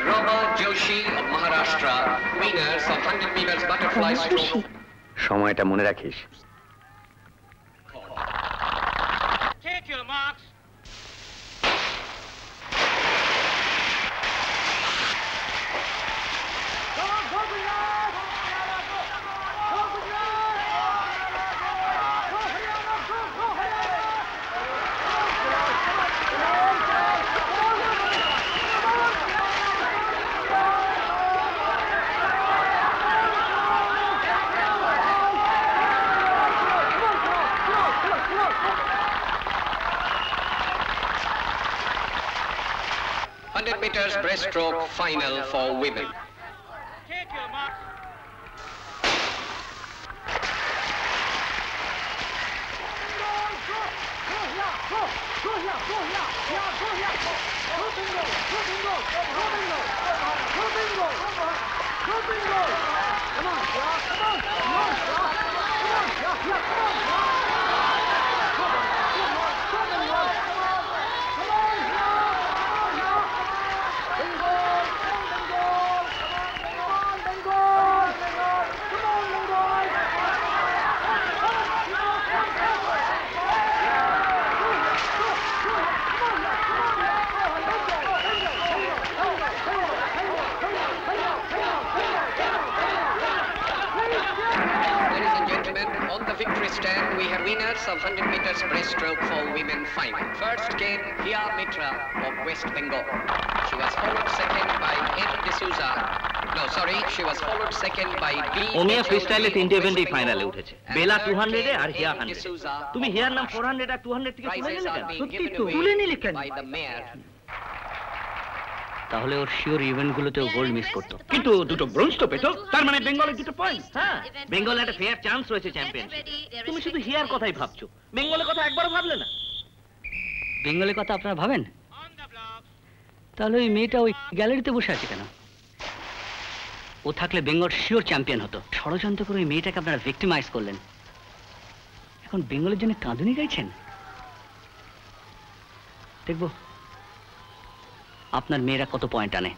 Rama Joshi of Maharashtra, winners of 100 meters butterfly stroke. সময়টা মনে রাখিস। Take your marks. Meters breaststroke final for women. Take your marks. Victory stand, we have winners of 100 meters breaststroke for women final. First came Hiya Mitra of West Bengal. She was followed second by N. D'Souza. No, sorry, she was followed second by B. ওমিয়া ফ্রিস্টাইলে তিনটে ইভেন্টেই ফাইনালে উঠেছে, বেলা 200 আর হিয়া 100। তুমি here নাম 400 আর 200 থেকে তুলে নিলে কেন? সত্যি তো তুলে নিলে কেন? তাহলে ওর শিওর ইভেন্টগুলোতেও গোল্ড মিস করতো। কিন্তু দুটো ব্রোঞ্জ তো পেতো, তার মানে বেঙ্গলের দুটো পয়েন্ট। হ্যাঁ, বেঙ্গলের একটা ফেয়ার চান্স রয়েছে চ্যাম্পিয়নশিপ। তুমি শুধু হিয়ার কথাই ভাবছো, বেঙ্গলের কথা একবারও ভাবলে না। বেঙ্গলের কথা আপনারা ভাবেন? তাহলে ওই মেয়েটা ওই গ্যালারিতে বসে আছে কেন? ও থাকলে বেঙ্গল শিওর চ্যাম্পিয়ন হতো। ষড়যন্ত্র করে ওই মেয়েটাকে আপনারা ভিক্টিমাইজ করলেন, এখন বেঙ্গলের জন্য কাঁদুনি গাইছেন। দেখবো আপনার মেয়েরা কত পয়েন্ট আনে।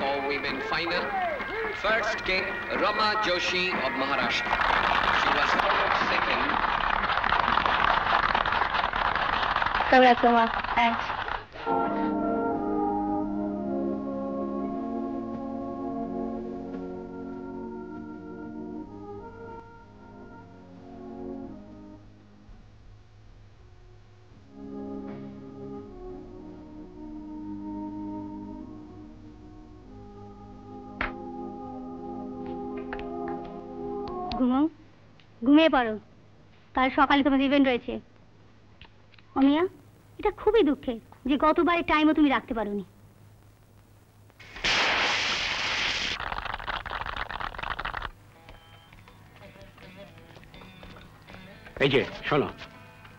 For women final. First came Rama Joshi of Maharashtra. She was followed second. Congrats, Rama. Thanks. ঘুমাও, ঘুমিয়ে পড়ো, কাল সকালে তোমার ইভেন্ট রয়েছে। অমিয়া, এটা খুবই দুঃখের যে গতবারের টাইমও তুমি রাখতে পারোনি। এই যে শোনো,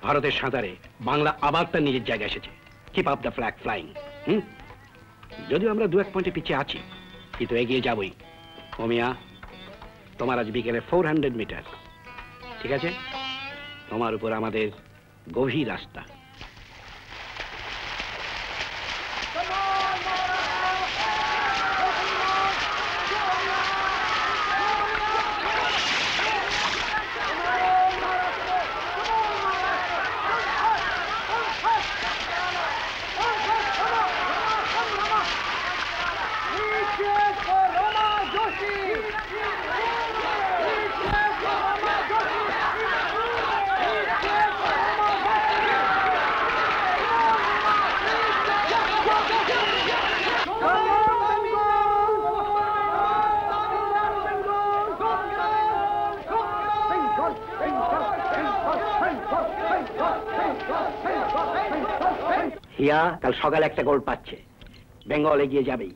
ভারতের সাঁতারে বাংলা আবার তার নিজের জায়গায় এসেছে। Keep up the flag flying. যদিও আমরা 2-1 পয়েন্টে পিছিয়ে আছি, কিন্তু এগিয়ে যাবই। অমিয়া, তোমার আজ বিকেলে 400 মিটার, ঠিক আছে? তোমার উপর আমাদের গভীর আস্থা। হিয়া কাল সকালে একটা গোল্ড পাচ্ছে, বেঙ্গল এগিয়ে যাবেই।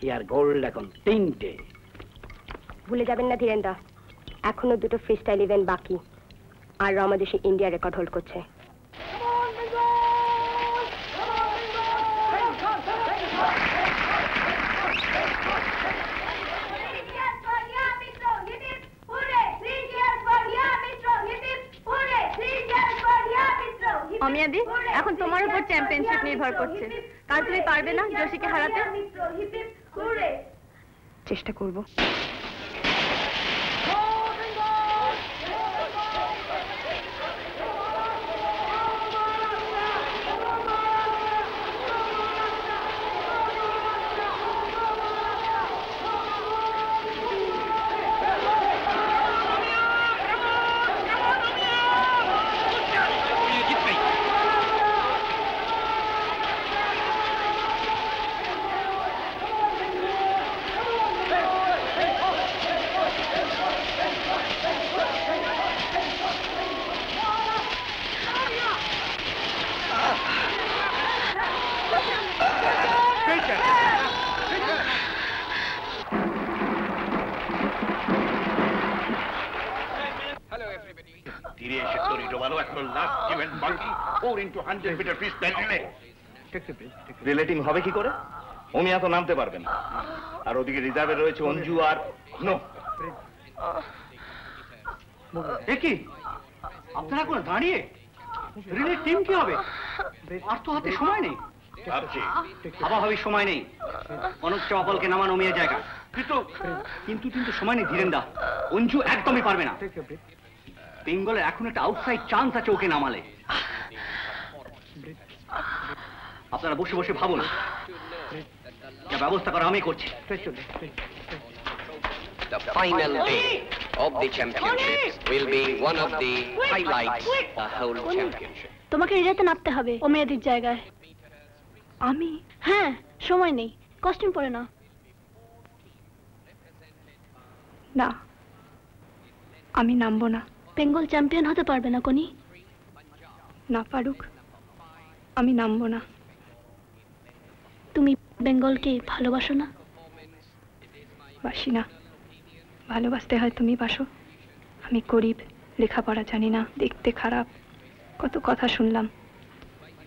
হিয়ার গোল্ড এখন 3টে। ভুলে যাবেন না ধীরেন্দা, এখনো 2টো ফ্রি স্টাইল ইভেন্ট বাকি, আর রমাদেশী ইন্ডিয়া রেকর্ড হোল্ড করছে। অমিয়াদি, এখন তোমার উপর চ্যাম্পিয়নশিপ নির্ভর করছে। কাল তুমি পারবে না জোশীকে হারাতে? চেষ্টা করব। রিলেটিং হবে কি করে? ওমিয়া তো নামতে পারবে না, আর ওদিকে রিজার্ভে রয়েছে অঞ্জু আর নো। দেখি আপনারা কোনো দাঁড়িয়ে রিলের টিম কি হবে? আর তো হাতে সময় নেই। ভাবাভাবি সময় নেই। অনুপ চাওয়ালকে নামানো মেয়ে জায়গা, কিন্তু সময় নেই ধীরেন্দা। অঞ্জু একদমই পারবে না। বেঙ্গলের এখন একটা আউটসাইড চান্স আছে ওকে নামালে। আপনারা বসে বসে ভাবুন, যা ব্যবস্থা করা আমি করছি। The final day of the championships will be one of the highlights of the whole championship. তোমাকে রিলেতে নামতে হবে ও মেয়েদের জায়গায়। আমি? হ্যাঁ, সময় নেই, কস্টিউম পরে না। না, আমি নামবো না। বেঙ্গল চ্যাম্পিয়ন হতে পারবে না কোনি? না পারুক, আমি নামবো না। তুমি বেঙ্গলকে ভালোবাসো না? বাসি না। ভালোবাসতে হয় তুমি বাসো। আমি গরিব, লেখাপড়া জানি না, দেখতে খারাপ, কত কথা শুনলাম।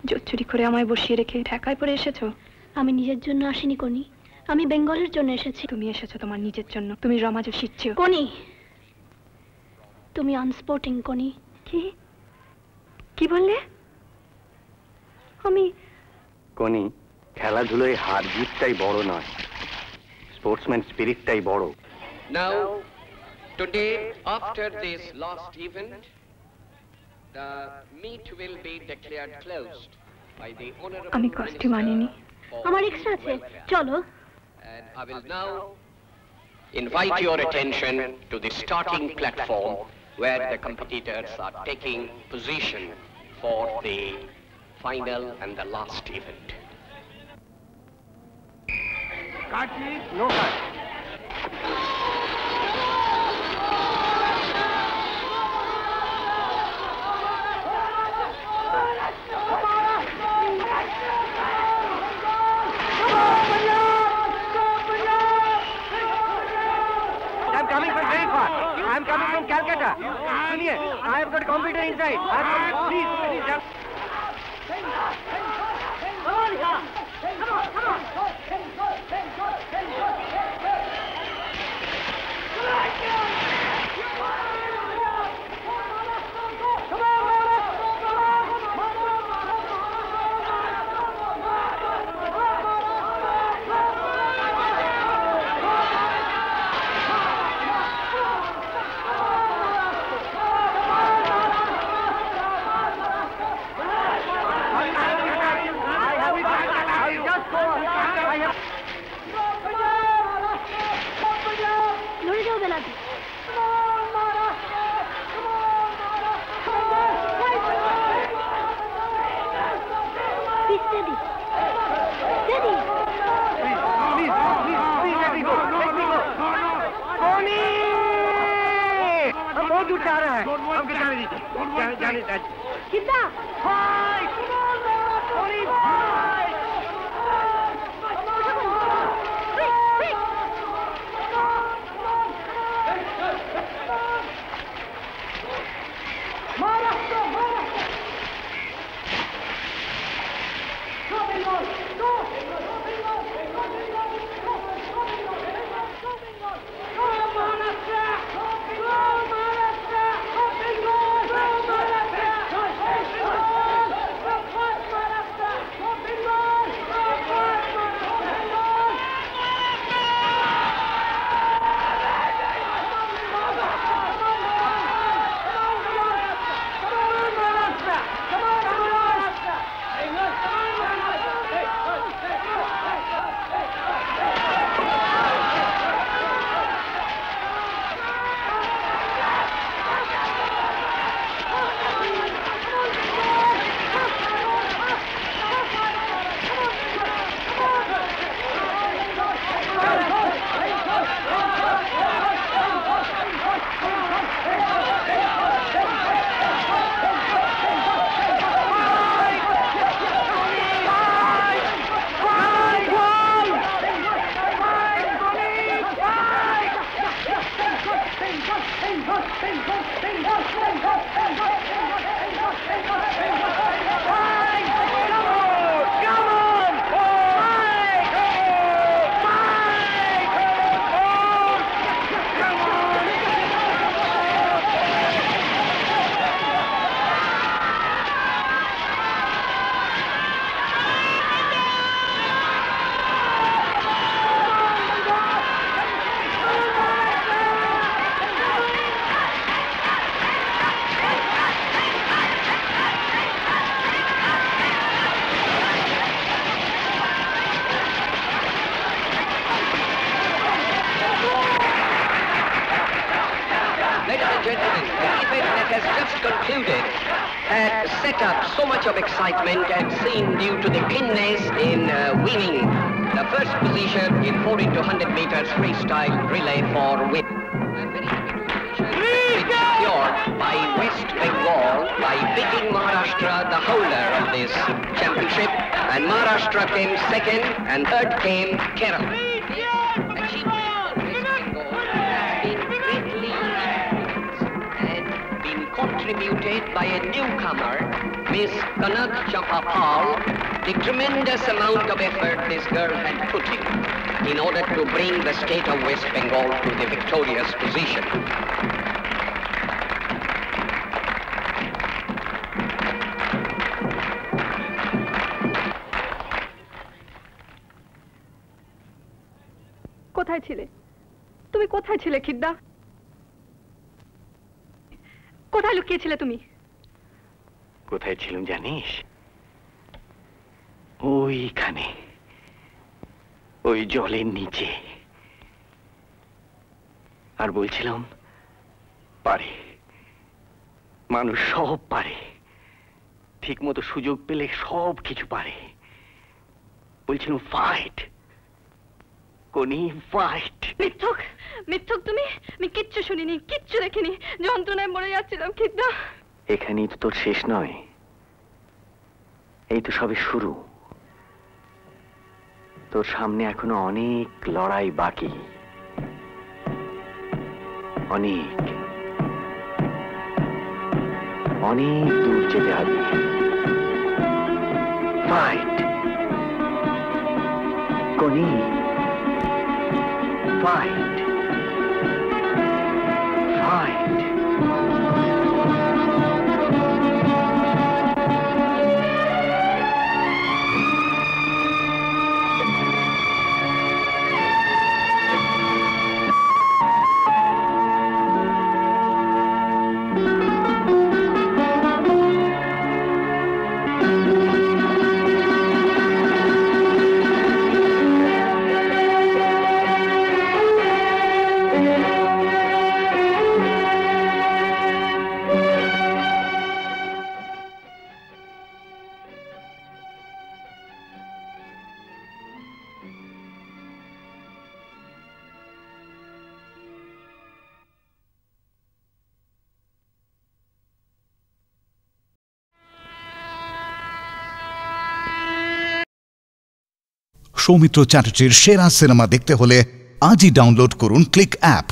জোচ্চুরি করে আমায় বসিয়ে রেখে ঢাকায় পড়ে এসেছো। আমি নিজের জন্য আসিনি কোনি, আমি বেঙ্গলের জন্য এসেছি। তুমি এসেছো তোমার নিজের জন্য। তুমি রমাজও শিখছো কোনি। তুমি আনস্পোর্টিং কোনি। কি বললে? আমি কোনি, খেলাধুলোয় হার জিতটাই বড় নয়, স্পোর্টসম্যান স্পিরিটটাই বড়। Now, today, after this last event, the meet will be declared closed by the honorable আমি কস্টিউম আনিনি, আমার এক্সট্রা আছে, চলো। And I will now invite your attention to the starting platform where the competitors are taking position for the final and the last event. Card please, no card. I'm coming from very far. I'm coming from Calcutta. Junior, I have got a computer inside. Please, just... Come on, come on. I'm going to Set up so much of excitement and scene due to the keenness in winning the first position in 4 into 100 meters freestyle relay for women. Secured by West Bengal by beating Maharashtra, the holder of this championship, and Maharashtra came second and third came Kerala. Contributed by a newcomer, Miss Kanak Champapal, the tremendous amount of effort this girl had put in order to bring the state of West Bengal to the victorious position. কোথায় ছিলে তুমি? কোথায় ছিলে খিদ্দা? কোথায় লুকিয়েছিলে তুমি? কোথায় ছিলাম জানিস? ওইখানে, ওই জলের নিচে। আর বলছিলাম পারে, মানুষ সব পারে, ঠিক মতো সুযোগ পেলে সব কিছু পারে। বলছিলাম ফাইট কোনি, ফাইট। মিথ্যক, মিথ্যক তুমি! আমি কিচ্ছু শুনিনি, কিচ্ছু দেখিনি, যন্ত্রণায় মরে যাচ্ছিলাম খিদ্দা। এখানেই তো তোর শেষ নয়, এই তো সবে শুরু। তোর সামনে এখনো অনেক লড়াই বাকি, অনেক অনেক দূর যেতে হবে। ফাইট কোনি, ফাইট, ফাইট। সৌমিত্র চ্যাটার্জির সেরা সিনেমা দেখতে হলে আজই ডাউনলোড করুন ক্লিক অ্যাপ।